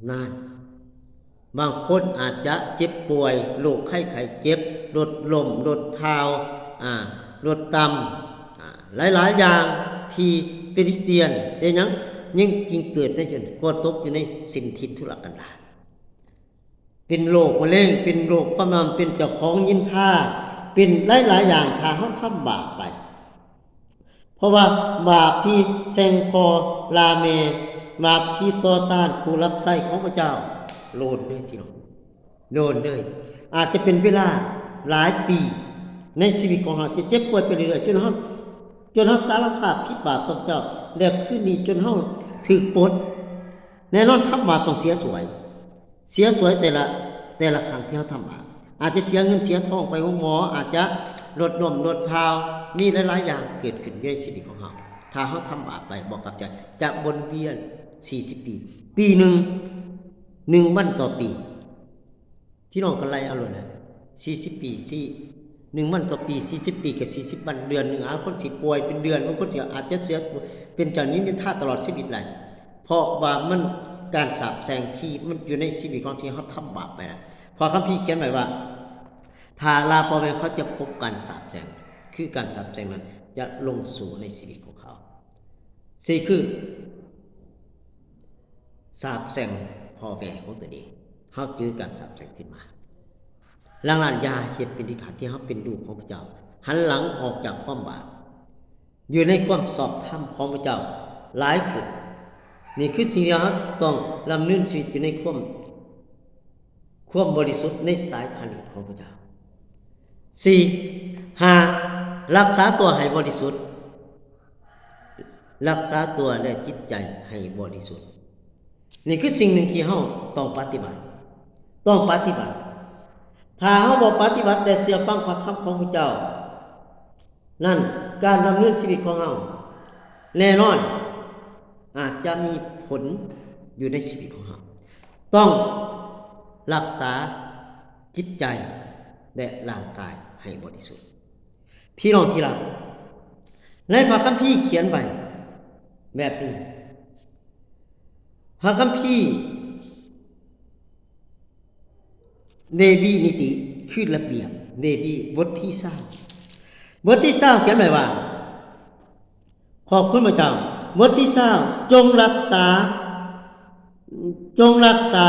นานบางคนอาจจะเจ็บป่วยโรคไข้เจ็บรถล้มรถเท้ารถตำหลายอย่าง ที่เป็นคริสเตียนแต่ยังกินเกิดได้จนก็ตกอยู่ในสินทิศทุรกันดารเป็นโรคมะเร็งเป็นโรคความดันเป็นเจ้าของยินท่าเป็นหลายๆอย่างถ้าเฮาทำบาปไปเพราะว่าบาปที่แซงคอลาเมบาปที่ต่อต้านผู้รับใช้ของพระเจ้าโลดเลยพี่น้องโดนเลยอาจจะเป็นเวลาหลายปีในชีวิตของเราจะเจ็บป่วยไปเรื่อยๆจนเราสารภาพผิดบาปต่อเจ้าแล้วคืนนี้จนเราถูกปลดแน่นอนทำบาปต้องเสียสวยแต่ละครั้งที่เราทำบาปอาจจะเสียเงินเสียทองไปหมออาจจะลดนมลดเท้ามีหลายๆอย่างเกิดขึ้นในชีวิตของเราถ้าเราทำบาปไปบอกกับใจจะวนเวียน40 ปีหนึ่งวันต่อปีพี่น้องกันไรเอาเลยนะ40 ปี1 วันต่อปี40 ปีกับ40 วันเดือนหนึ่งคนสิป่วยเป็นเดือนบางคนอาจจะเสียเป็นจากนี้เป็นท่าตลอดชีวิตเลยเพราะว่ามันการสาปแซงที่มันอยู่ในชีวิตของที่เขาทำบาปไปนะพอคัมภีร์เขียนไว้ว่าถ้าลาพอแม่เขาจะพบการสาปแซงคือการสาปแซงนั้นจะลงสู่ในชีวิตของเขาสี่คือสาปแซงพ่อแม่ของตัวเองเขาเจอการสาปแซงขึ้นมาหลังยาเหตุเป็นที่ขาดที่เขาเป็นลูกของพระเจ้าหันหลังออกจากความบาปอยู่ในความสอบธรรมของพระเจ้าหลายขึ้นนี่คือสิ่งที่เราต้องดำเนินชีวิตอยู่ในความบริสุทธิ์ในสายผลิตของพระเจ้า4 5รักษาตัวให้บริสุทธิ์รักษาตัวและจิตใจให้บริสุทธิ์นี่คือสิ่งหนึ่งที่เราต้องปฏิบัติถ้าเราบ่ปฏิบัติแต่เชื่อฟังพระคำของพระเจ้านั่นการดำเนินชีวิตของเราแน่นอนอาจจะมีผลอยู่ในชีวิตของเราต้องรักษาจิตใจและร่างกายให้บริสุทธิ์พี่น้องที่รักในพระคัมภีร์เขียนไว้แบบนี้พระคัมภีร์เนบีนิติคือระเบียบเนบีบทที่20เขียนไว้ว่าขอบคุณพระเจ้าบทที่20จงรักษา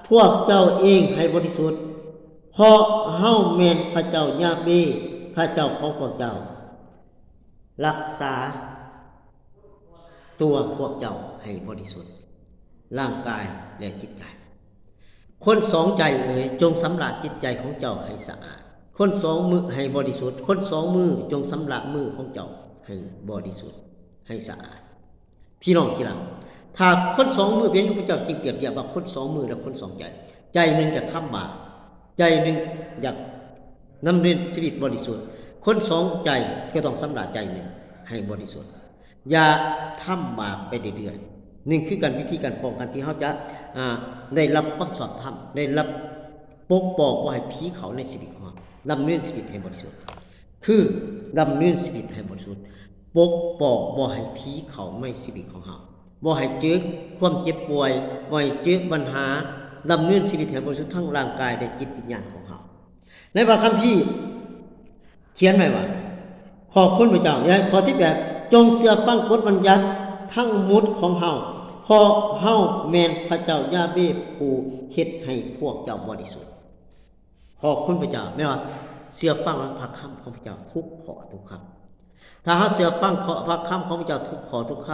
พวกเจ้าเองให้บริสุทธิ์เพราะเฮาแม่นพระเจ้ายาเบพระเจ้าของพวกเจ้ารักษาตัวพวกเจ้าให้บริสุทธิ์ร่างกายและจิตใจคนสองใจจงสำระจิตใจของเจ้าให้สะอาดคนสองมือให้บริสุทธิ์คนสองมือจงสำระมือของเจ้าให้บริสุทธิ์ให้สะอาดพี่น้องที่รักถ้าคนสองมือเพียงพระเจ้าจึงเปรียบเทียบว่าคนสองมือและคนสองใจหนึ่งจะทำบาปใจหนึ่งอยากนำเรียนชีวิตบริสุทธิ์คนสองใจก็ต้องสำระใจหนึ่งให้บริสุทธิ์อย่าทำบาปไปเรื่อยๆนี่คือการวิธีการป้องกันที่เขาจะได้รับความสอบธรรมได้รับปกป้องว่าให้ผีเขาในชีวิตของเราดำเนินชีวิตให้บริสุทธิ์คือดำเนินชีวิตให้บริสุทธิ์ปกป้องบ่ให้ผีเขาในชีวิตของเราบ่ให้เจอความเจ็บป่วยบ่ให้เจอปัญหาดำเนินชีวิตให้บริสุทธิ์ทั้งร่างกายและจิตวิญญาณของเราในพระคัมภีร์เขียนไว้ว่าขอบคุณพระเจ้าข้อที่8จงเชื่อฟังกฎบัญญัติทั้งหมดของเฮาเพราะเฮาแม่นพระเจ้ายาเบผู้เฮ็ดให้พวกเจ้าบริสุทธิ์ขอบคุณพระเจ้าแม่ว่าเชื่อฟังพระคำของพระเจ้าทุกข้อทุกคำถ้าเฮาเชื่อฟังพระคำของพระเจ้าทุกข้อทุกค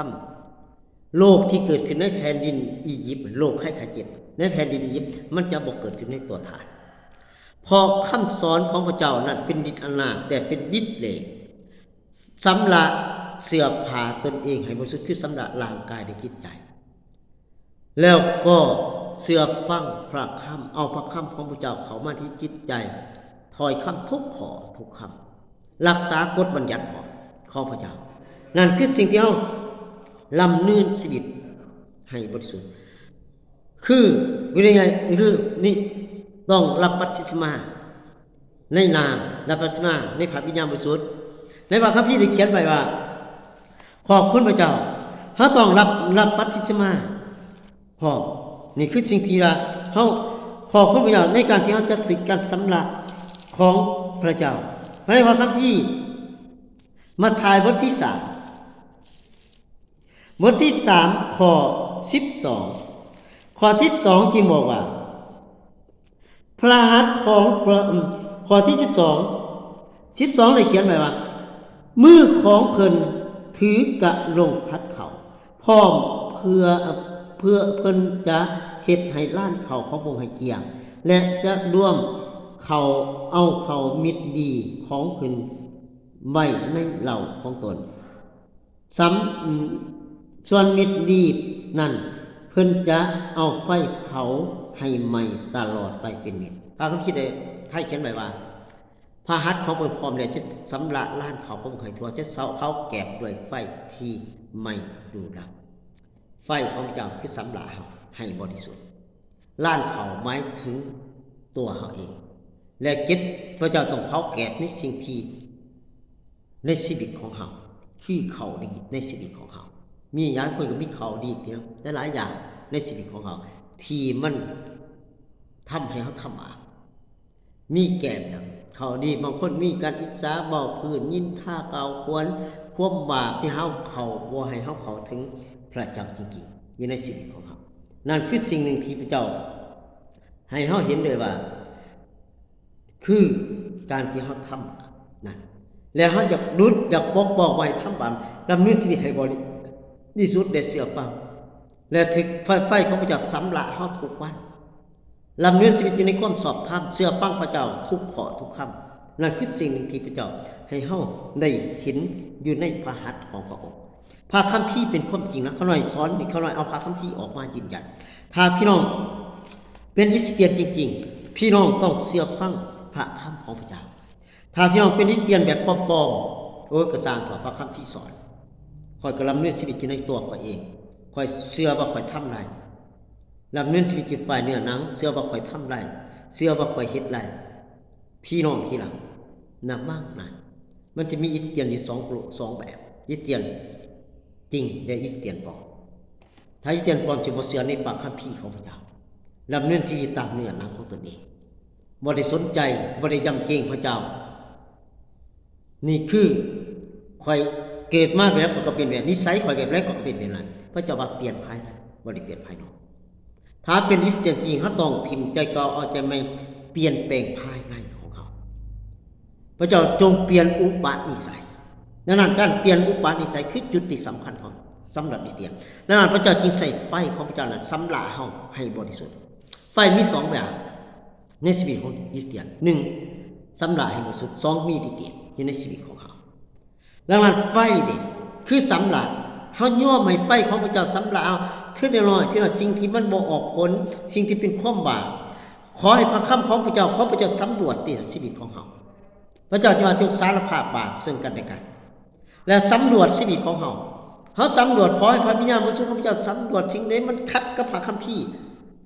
ำโลกที่เกิดขึ้นในแผ่นดินอียิปต์โลกไข้เจ็บในแผ่นดินอียิปต์มันจะบ่เกิดขึ้นในตัวทานเพราะคำสอนของพระเจ้านั้นเป็นฤทธิ์อำนาจแต่เป็นฤทธิ์เหล็กสำระเสื้อผ้าตนเองให้บริสุทธิ์คือสำระร่างกายและจิตใจแล้วก็เชื่อฟังพระคำเอาพระคำของพระเจ้าเข้ามาที่จิตใจถอยคำทุกข้อทุกคำรักษากฎบัญญัติของพระเจ้านั่นคือสิ่งที่เราลำเนินชีวิตให้บริสุทธิ์คือวิธีไงคือนี่ต้องรับบัพติศมาในนามรับบัพติศมาในพระวิญญาณบริสุทธิ์ในพระคัมภีร์ได้เขียนไว้ว่าขอบคุณพระเจ้าเขาต้องรับบัพติศมาพร้อมนี่คือสิ่งที่เขาขอบคุณพระเจ้าในการที่เขาจะสิทธิ์การสำระของพระเจ้าในพระคัมภีร์มัทธิวบทที่ บทที่3ข้อ12ข้อที่12จึงบอกว่าพระหัตถ์ของพระข้อที่12ได้เขียนไว้ว่ามือของเพิ่นถือกะลงพัดเขาพร้อมเพื่อเพิ่นจะเฮ็ดให้ล้านเขาของพระองค์ให้เกียงและจะร่วมเขาเอาเขามิตรดีของเพิ่นไว้ในเหล่าของตนส่วนมิตรดีนั่นเพิ่นจะเอาไฟเผาให้ไหม้ตลอดไปเป็นนิจพระคัมภีร์ได้ให้เขียนไว้ว่าพระหัตถ์ของพระพร้อมแล้วจะสำระล้านเขาของไข่ทั่วจะเผาแกบด้วยไฟที่ไม่ดูดับไฟของพระเจ้าคือสำระเฮาให้บริสุทธิ์ล้านเขาหมายถึงตัวเฮาเองและเก็บพระเจ้าต้องเผาแกบในสิ่งที่ในชีวิตของเฮาคือเขาดีในชีวิตของเฮามีหลายคนก็มีเขาดีเพียงแต่หลายอย่างในชีวิตของเฮาที่มันทำให้เฮาทำบาปมีแก่อย่างเขาดีบางคนมีการอิจฉาเบาพื้นยินท่าเก่าควรความบาปที่เฮาเขาบ่ให้เฮาเขาถึงพระเจ้าจริงๆอยู่ในชีวิตของเฮานั่นคือสิ่งหนึ่งที่พระเจ้าให้เฮาเห็นเลยว่าคือการที่เฮาทำนั่นแล้วเฮาอยากดุดอยากปกป้องไว้ทำบาปดำเนินชีวิตให้บริสุทธิ์และเชื่อฟังและถึงไฟของพระเจ้าสำระเฮาทุกวันดำเนินชีวิตในความสอบธรรมเชื่อฟังพระเจ้าทุกข้อทุกคำนั่นคือสิ่งหนึ่งที่พระเจ้าให้เฮาได้เห็นอยู่ในพระหัตถ์ของพระองค์พระคัมภีร์เป็นความจริงนะเขาหน่อยสอนเขาหน่อยเอาพระคัมภีร์ออกมายืนยันถ้าพี่น้องเป็นอิสเตียนจริงๆพี่น้องต้องเชื่อฟังพระคำของพระเจ้าถ้าพี่น้องเป็นอิสเตียนแบบปลอมๆโอ้กระสร้างพระคัมภีร์สอนคอยกระลำเนินชีวิตในตัวข้อยเองคอยเชื่อว่าคอยทำไรลำเนินชีวิตฝ่ายเนื้อหนังเชื่อว่าคอยทำไรเชื่อว่าคอยเฮ็ดไรพี่น้องที่หลังนับมากนะมันจะมีอิสเตียนอยู่สองแบบอิสเตียนจริงและอิสเตียนปลอมถ้าอิสเตียนปลอมจะบ่เชื่อในพระคัมภีร์ของพระเจ้าลำเนินชีวิตตามเนื้อหนังของตนเองบ่ได้สนใจบ่ได้ยำเกรงพระเจ้านี่คือคอยเกิดมาแบบก็เป็นแบบนิสัยคอยแบบแรกก็เป็นแบบนั้นพระเจ้าว่าเปลี่ยนภายในบ่ได้เปลี่ยนภายนอกถ้าเป็นอิสเตียนจริงเขาต้องถิ่มใจเก่าเอาใจไม่เปลี่ยนแปลงภายในของเขาพระเจ้าจงเปลี่ยนอุปนิสัยดังนั้นการเปลี่ยนอุปนิสัยคือจุดที่สำคัญของสำหรับอิสเตียนดังนั้นพระเจ้าจึงใส่ไฟของพระเจ้านั้นสำระเฮาให้บริสุทธิ์ไฟมี2แบบในชีวิตของอิสเตียน1สำระให้บริสุทธิ์2มีฤทธิ์เดชอยู่ในชีวิตของเขาดังนั้นไฟนี่คือสำระเฮาย่อมให้ไฟของพระเจ้าสำระเอาทีละน้อยทีละสิ่งที่มันบ่ออกผลสิ่งที่เป็นความบาปขอให้พระคำของพระเจ้าสำรวจชีวิตของเฮาพระเจ้าจะมาจงสารภาพบาปซึ่งกันและกันและสำรวจชีวิตของเฮาสำรวจขอให้พระวิญญาณบริสุทธิ์ของพระเจ้าสำรวจสิ่งใดมันขัดกับพระคัมภีร์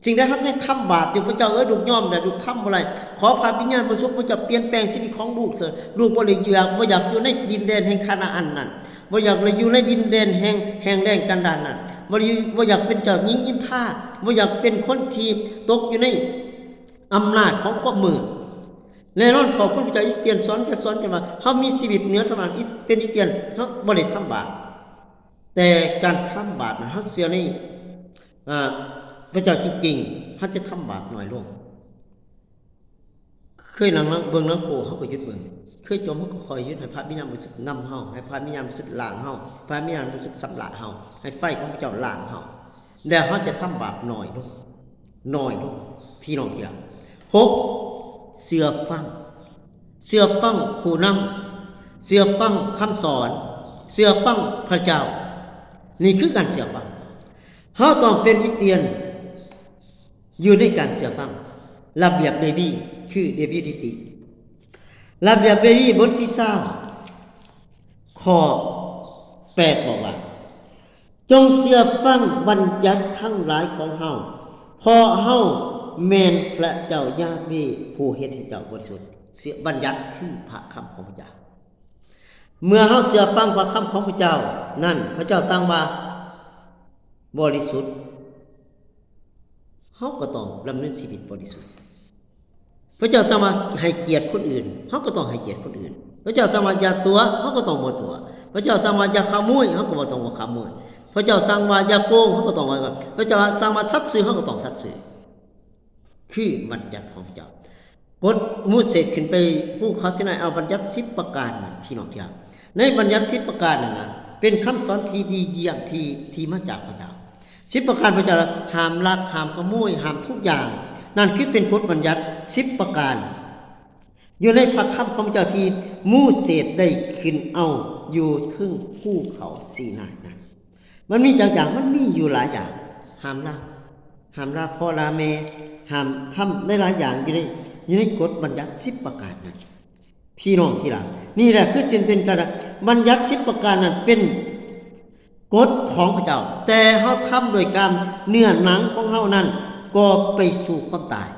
สิ่งใดครับยังทำบาปอยู่พระเจ้าดุกย่อมแต่ดุกทำอะไรขอพระวิญญาณบริสุทธิ์พระเจ้าเปลี่ยนแปลงชีวิตของลูกเถิดลูกบ่ได้อยากอยู่ในดินแดนแห่งคานาอันนั้นบ่อยากอยู่ในดินแดนแห่งแดนกันดารนั้นบ่อยากเป็นเจ้าหญิงยินท่าบ่อยากเป็นคนที่ตกอยู่ในอำนาจของความมืดแน่นอนขอบคุณพระเจ้าอิสเตียนสอนกันว่าเฮามีชีวิตเหนือธรรมดาเป็นอิสเตียนเฮาบ่ได้ทำบาปแต่การทำบาปนั้นเฮาเชื่อในพระเจ้าจริงๆเฮาจะทำบาปน้อยลงเคยเบิ่งหนังโป๊เฮาก็หยุดเบิ่งเคยจมเฮาก็คอยหยุดให้พระวิญญาณบริสุทธิ์นำเฮาให้พระวิญญาณบริสุทธิ์ล้างเฮาพระวิญญาณบริสุทธิ์สำระเฮาให้ไฟของพระเจ้าล้างเฮาแล้วเฮาจะทำบาปน้อยลงพี่น้องที่รัก6เชื่อฟังผู้นำเชื่อฟังคำสอนเชื่อฟังพระเจ้านี่คือการเชื่อฟังเฮาต้องเป็นอิสเตียนอยู่ในการเชื่อฟังระเบียบเลวีคือเลวีนิติระเบียบเลวีบทที่3ข้อ8บอกว่าจงเชื่อฟังบัญญัติทั้งหลายของเฮาเพราะเฮาแม่นพระเจ้ายาเวห์ผู้เฮ็ดให้เจ้าบริสุทธิ์เสียบัญญัติคือพระคำของพระเจ้าเมื่อเฮาเชื่อฟังพระคำของพระเจ้านั่นพระเจ้าสั่งว่าบริสุทธิ์เฮาก็ต้องดำเนินชีวิตบริสุทธิ์พระเจ้าสั่งว่าให้เกียรติคนอื่นเฮาก็ต้องให้เกียรติคนอื่นพระเจ้าสั่งว่าอย่าตัวเฮาก็ต้องบ่ตัวพระเจ้าสั่งว่าอย่าขโมยเฮาก็บ่ต้องบ่ขโมยพ ระเจ้าสั่งว่าอย่าโกงเขาก็ต้องว่าพระเจ้าสั่งว่าสัตย์ซื่อเขาก็ต้องสัตย์ซื่อคือบัญญัติของพระเจ้ากฎมูเสสขึ้นไปผู้เขาสินายเอาบัญญัติ10ประการนะพี่น้องที่รักในบัญญัติ10ประการนั่นนะเป็นคำสอนที่ดีเยี่ยมที่มาจากพระเจ้า10ประการพระเจ้าห้ามลักห้ามขโมยห้ามทุกอย่างนั่นคือเป็นกฎบัญญัติ10ประการอยู่ในพระคำของพระเจ้าที่มูเสสได้ขึ้นเอาอยู่ถึงภูเขาซีนายนั้นมันมีอย่างมันมีอยู่หลายอย่างห้ามลักพ่อลาเมห้ามทำได้หลายอย่างอยู่ในกฎบัญญัติ10ประการนั้นพี่น้องที่รักนี่แหละคือจึงเป็นการบัญญัติ10ประการนั้นเป็นกฎของพระเจ้าแต่เฮาทำโดยการเนื้อหนังของเฮานั้นก็ไปสู่ความตาย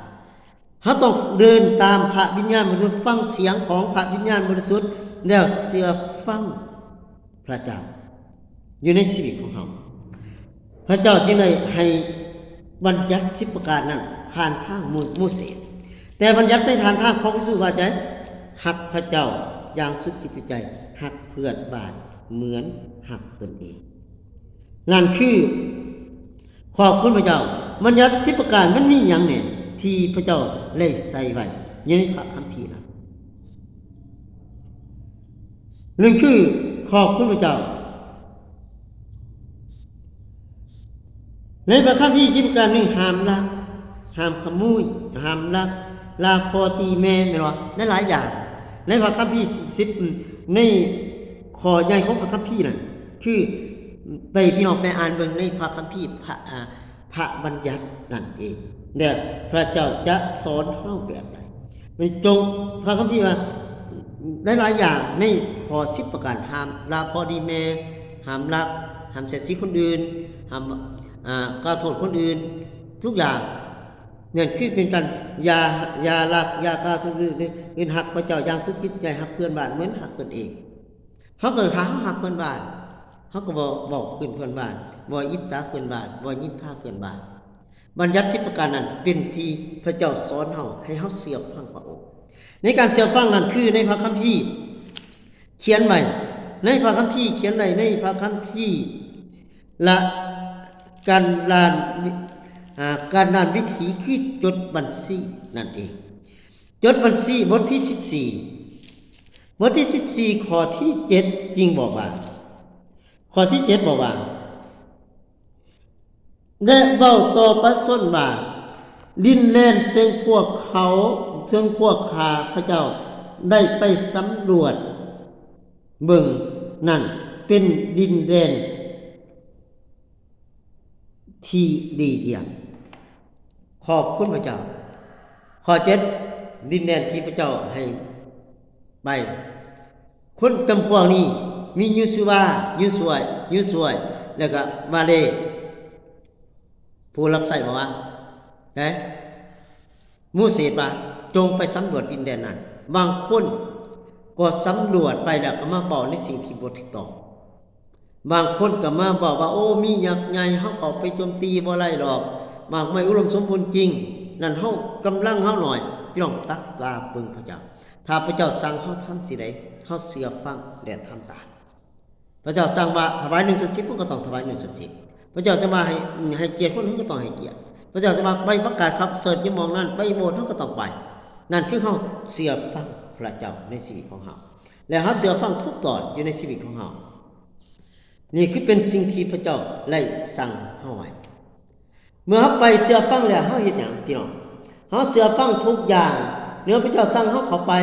เฮาต้องเดินตามพระวิญญาณบริสุทธิ์ฟังเสียงของพระวิญญาณบริสุทธิ์แล้วเชื่อฟังพระเจ้าอยู่ในชีวิตของเฮาพระเจ้าจึงได้ให้บัญญัติ10ประการนั้นผ่านทางโมเสสแต่บัญญัติในทางของพระเยซูว่าใจหักพระเจ้าอย่างสุดจิตใจหักเพื่อนบ้านเหมือนหักตนเองนั่นคือขอบคุณพระเจ้าบัญญัติ10ประการมันมีอย่างเนี่ยที่พระเจ้าได้ใส่ไว้ในพระคัมภีร์นะหนึ่งคือขอบคุณพระเจ้าในพระคัมภีร์10ประการนี้ห้ามลักห้ามขโมยห้ามลักลาคอตีแม่ไม่ว่าได้หลายอย่างในพระคัมภีร์10ในข้อใหญ่ของพระคัมภีร์นั่นคือไปพี่น้องไปอ่านเบิ่งในพระคัมภีร์พระบัญญัตินั่นเองเนี่ยพระเจ้าจะสอนเฮาแบบใดในจงพระคัมภีร์ว่าได้หลายอย่างในข้อ10ประการห้ามลาพอดีแม่ห้ามลักห้ามเสียดสีคนอื่นห้ามกล่าวโทษคนอื่นทุกอย่างเนี่ยคือเป็นการอย่าลักอย่ากล่าวโทษคนอื่นหักพระเจ้าอย่างสุดจิตใจหักเพื่อนบ้านเหมือนหักตนเองเฮาก็หักเพื่อนบ้านเฮาก็บอกขึ้นเพื่อนบ้านบ่อิจฉาเพื่อนบ้านบ่ยินท่าเพื่อนบ้านบัญญัติ10ประการนั้นเป็นที่พระเจ้าสอนเฮาให้เฮาเชื่อฟังพระองค์ในการเชื่อฟังนั้นคือในพระคัมภีร์เขียนไว้ในพระคัมภีร์เขียนไว้ในพระคัมภีร์ละการดานวิถีคือจดบัญชีนั่นเองจดบัญชีบทที่14บทที่14ข้อที่7จริงบอกว่าข้อที่7บอกว่าและเบ้าต่อประส้นว่าดินแดนซึ่งพวกเขาซึ่งพวกข้าพระเจ้าได้ไปสำรวจเบิ่งนั่นเป็นดินแดนที่ดีเยี่ยมขอบคุณพระเจ้าข้อ7ดินแดนที่พระเจ้าให้ไปคนจำพวกนี้มียูสวายูสวยแล้วก็มาเลผู้รับใช้บอกว่ามูเสสว่าจงไปสำรวจดินแดนนั้นบางคนก็สำรวจไปแล้วก็มาบอกในสิ่งที่บ่ถูกต้องบางคนก็มาบอกว่าโอ้มียักษ์ใหญ่เฮาเข้าไปโจมตีบ่ได้หรอกมากไม่อุดมสมบูรณ์จริงนั่นเฮากำลังเฮาหน่อยพี่น้องตักตาเบิ่งพระเจ้าถ้าพระเจ้าสั่งเฮาทำสิใดเฮาเชื่อฟังและทำตามพระเจ้าสั่งว่าถวาย1/10ก็ต้องถวาย1/10พระเจ้าจะมาให้เกียรติคนอื่นก็ต้องให้เกียรติพระเจ้าจะมาไปประกาศครับเสิร์ชอยู่มองนั้นไปโบสถ์เฮาก็ต้องไปนั่นคือเฮาเชื่อฟังพระเจ้าในชีวิตของเฮาและเฮาเชื่อฟังทุกตอนอยู่ในชีวิตของเฮานี่คือเป็นสิ่งที่พระเจ้าได้สั่งเฮาไว้เมื่อเฮาไปเชื่อฟังแล้วเฮาเฮ็ดหยังพี่น้องเฮาเชื่อฟังทุกอย่างเมื่อพระเจ้าสั่งเฮาเข้าไป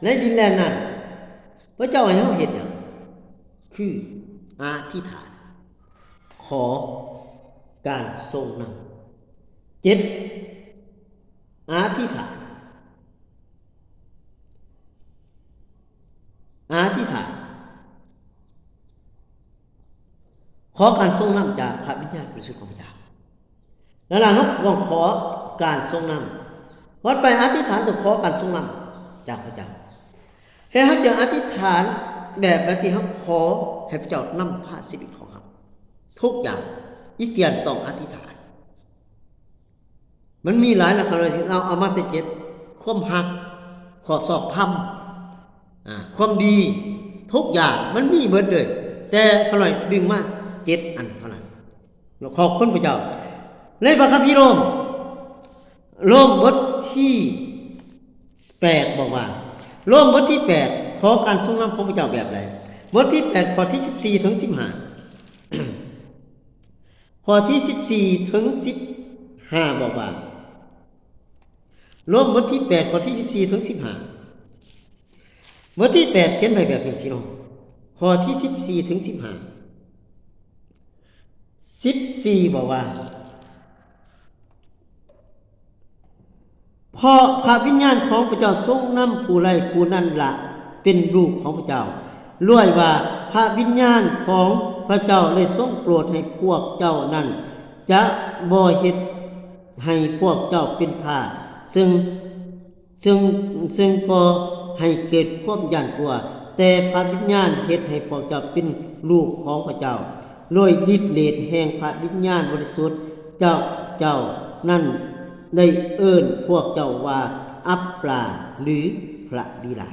ในดินแดนนั้นพระเจ้าให้เฮาเฮ็ดหยังคืออธิษฐานขอการทรงนำ7อธิษฐานขอการทรงนำจากพระวิญญาณบริสุทธิ์ของพระเจ้าแล้วเราต้องขอการทรงนำวัดไปอธิษฐานต้องขอการทรงนำจากพระเจ้าให้เขาจะอธิษฐานแบบที่เขาขอให้พระเจ้านำพาชีวิตของเขาทุกอย่างอิเตียนต้องอธิษฐานมันมีหลายนะครับเราเอามาแต่7ความหักขอบสอบธรรมความดีทุกอย่างมันมีเบิดเลยแต่ขน่อยดึงมาก 7 อันเท่านั้นขอบคุณพระเจ้าในพระคัมภีร์โรมบทที่8บอกว่าโรมบทที่8ขอการทรงนำของพระเจ้าแบบใดบทที่8ข้อที่14ถึง15ข้อที่14ถึง15บอกว่าโรมบทที่8ข้อที่14ถึง15บทที่8เขียนไว้แบบนี้พี่น้องข้อที่14ถึง15 14บอกว่าเพราะพระวิญญาณของพระเจ้าทรงนำผู้ใดผู้นั้นละเป็นลูกของพระเจ้าล้วยว่าพระวิญญาณของพระเจ้าเลยทรงโปรดให้พวกเจ้านั้นจะบ่เฮ็ดให้พวกเจ้าเป็นทาสซึ่งก็ให้เกิดความหวาดกลัวแต่พระวิญญาณเฮ็ดให้พวกเจ้าเป็นลูกของพระเจ้าด้วยฤทธิ์เดชแห่งพระวิญญาณบริสุทธิ์เจ้านั้นได้เอิ้นพวกเจ้าว่าอัปปาหรือพระบิดา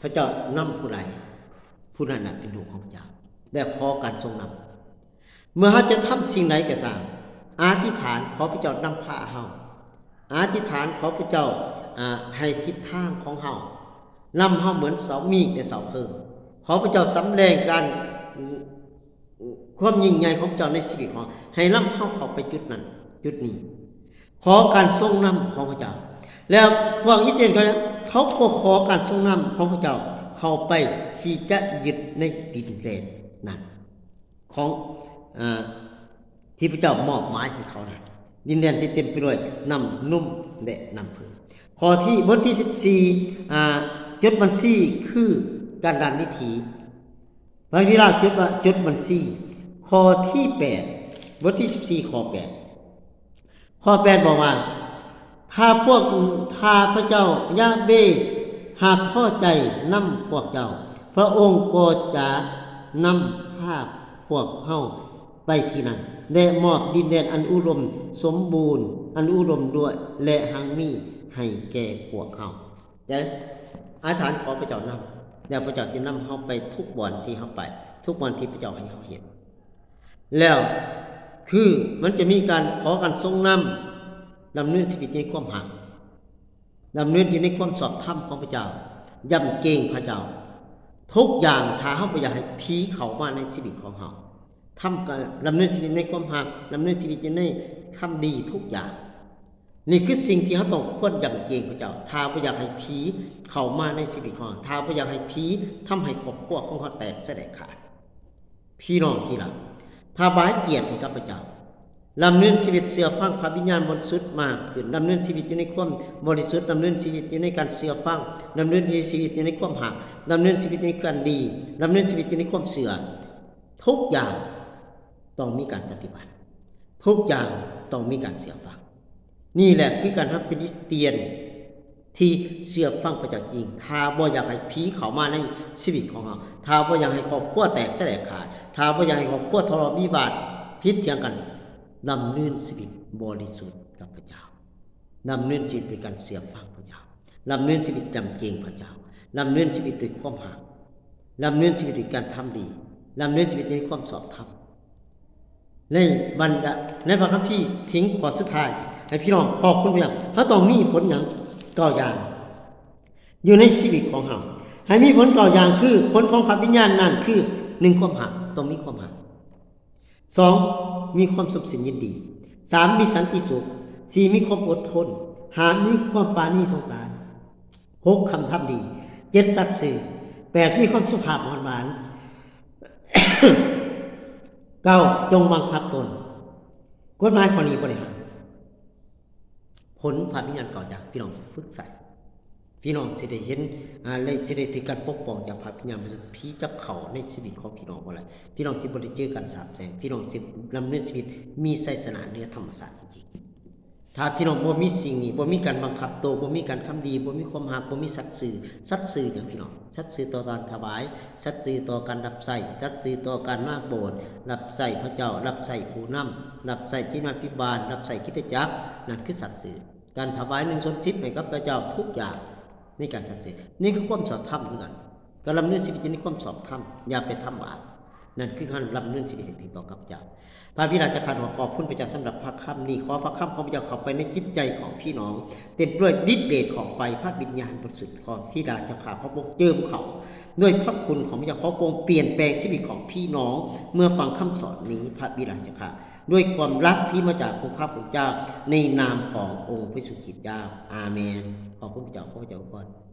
พระเจ้านำผู้ใดผู้นั้นเป็นลูกของพระเจ้าและขอการทรงนำเมื่อเราจะทำสิ่งใดก็ตามอธิษฐานขอพระเจ้านำพาเฮาอธิษฐานขอพระเจ้าให้ทิศทางของเฮานำเฮาเหมือนเสามีดในเสาเพิ่มขอพระเจ้าสำแดงการความยิ่งใหญ่ของพระเจ้าในชีวิตของให้นำเฮาเข้าไปจุดนั้นจุดนี้ขอการทรงนำของพระเจ้าแล้วพวกอิสราเอลเขาก็ขอการทรงนำของพระเจ้าเข้าไปที่จะยึดในดินแดนนั้นของที่พระเจ้ามอบหมายให้เขานั้นดินแดนที่เต็มไปด้วยน้ำนุ่มและน้ำผึ้งข้อที่บทที่14จดบัญชีคือการดันวิถีพระวิราชจดบัญชีข้อที่8บทที่14ข้อ8บอกว่าถ้าพระเจ้ายะเวหากพอใจนำพวกเจ้าพระองค์ก็จะนำพาพวกเฮาไปที่นั่นและมอบดินแดนอันอุดมสมบูรณ์อันอุดมด้วยและหังมีให้แก่พวกเฮาแต่อธิษฐานขอพระเจ้านำแล้วพระเจ้าจะนำเฮาไปทุกบ่อนที่เฮาไปทุกบ่อนที่พระเจ้าให้เฮาเห็นแล้วคือมันจะมีการขอการทรงนำดำเนินชีวิตในความหักดำเนินชีวิตในความสอบธรรมของพระเจ้ายำเกรงพระเจ้าทุกอย่างถ้าเฮาบ่อยากให้ผีเข้ามาในชีวิตของเฮาทำการดำเนินชีวิตในความหักดำเนินชีวิตในคำดีทุกอย่างนี่คือสิ่งที่เขาต้องควรยำเกรงพระเจ้าถ้าบ่อยากให้ผีเข้ามาในชีวิตของถ้าบ่อยากให้ผีทำให้ครอบครัวของเขาแตกแสลกขาดพี่น้องที่รักถ้าบ่ให้เกียรติให้กับพระเจ้าดำเนินชีวิตเสื่อฟังพระวิญญาณบริสุทธิ์มากขึ้นดำเนินชีวิตในความบริสุทธิ์ดำเนินชีวิตในการเสื่อฟังดำเนินชีวิตในความหักดำเนินชีวิตในการดีดำเนินชีวิตในความเสื่อทุกอย่างต้องมีการปฏิบัติทุกอย่างต้องมีการเสื่อฟังนี่แหละคือการทำเป็นคริสเตียนที่เสื่อฟังพระเจ้าจริงถ้าบ่อยากให้ผีเข้ามาในชีวิตของเราถ้าบ่อยากให้ครอบครัวแตกแสลกขาดถ้าบ่อยากให้ครอบครัวทะเลาะวิวาทผิดเถียงกันดำเนินชีวิตบริสุทธิ์กับพระเจ้าดำเนินชีวิตด้วยการเสื่อฟังพระเจ้าดำเนินชีวิตจำเกรงพระเจ้าดำเนินชีวิตด้วยความหักดำเนินชีวิตด้วยการทำดีดำเนินชีวิตในความสอบธรรมในพระคัมภีร์ทิ้งข้อสุดท้ายให้พี่น้องขอบคุณพระเจ้าเขาต้องมีผลอย่างต่ออย่างอยู่ในชีวิตของเราให้มีผลต่ออย่างคือผลของพระวิญญาณนั่นคือ1ความหักต้องมีความหัก2มีความสุขสินยินดี3มีสันติสุข4มีความอดทน5มีความปราณีสงสาร6คำทำดี7สัตย์ซื่อ8มีความสุภาพอ่อนหวาน9จงบังคับตนกฎหมายข้อนี้บริหารผลพระวิญญาณเก่าจากพี่น้องฝึกใส่พี่น้องจะได้เห็นเลยจะได้ถึงการปกป้องจากพระวิญญาณบริสุทธิ์ผีจับเข่าในชีวิตของพี่น้องอะไรพี่น้องจะบริเจอกันสาบแสงพี่น้องจะดำเนินชีวิตมีไสยสนะเหนือธรรมศาสตร์จริงๆถ้าพี่น้องบ่มีสิ่งนี้บ่มีการบังคับตัวบ่มีการคำดีบ่มีความหักบ่มีสัตย์ซื่ออย่างพี่น้องสัตย์ซื่อต่อการถวายสัตย์ซื่อต่อการรับใช้สัตย์ซื่อต่อการมาโบสถ์รับใช้พระเจ้ารับใช้ผู้นำรับใช้จิตวิญญาณรับใช้คริสตจักรนั่นคือสัตย์ซื่อการถวาย1/10ให้กับพระเจ้าทุกอย่างในการสัตย์ซื่อนี่คือความสอบธรรมเหมือนกันการดำเนินชีวิตในความสอบธรรมอย่าไปทำบาป นั่นคือการรับเงินสิ่งที่ต่อกับเจ้าพระบิดาจะขาดหัวขอบคุณพระเจ้าสำหรับพระคำนี้ขอพระคำของพระเจ้าเข้าไปในจิตใจของพี่น้องเต็มด้วยฤทธิ์เดชของไฟพระวิญญาณบริสุทธิ์ของพี่ดาจะขาดขอพระเจิมเขาด้วยพระคุณของพระเจ้าขอพระองค์เปลี่ยนแปลงชีวิตของพี่น้องเมื่อฟังคำสอนนี้พระบิดาจะขาดด้วยความรักที่มาจากองค์พระผู้เจ้าในนามขององค์พระสุกิจเจ้าอาเมนขอบคุณพระเจ้าพระเจ้าก่อน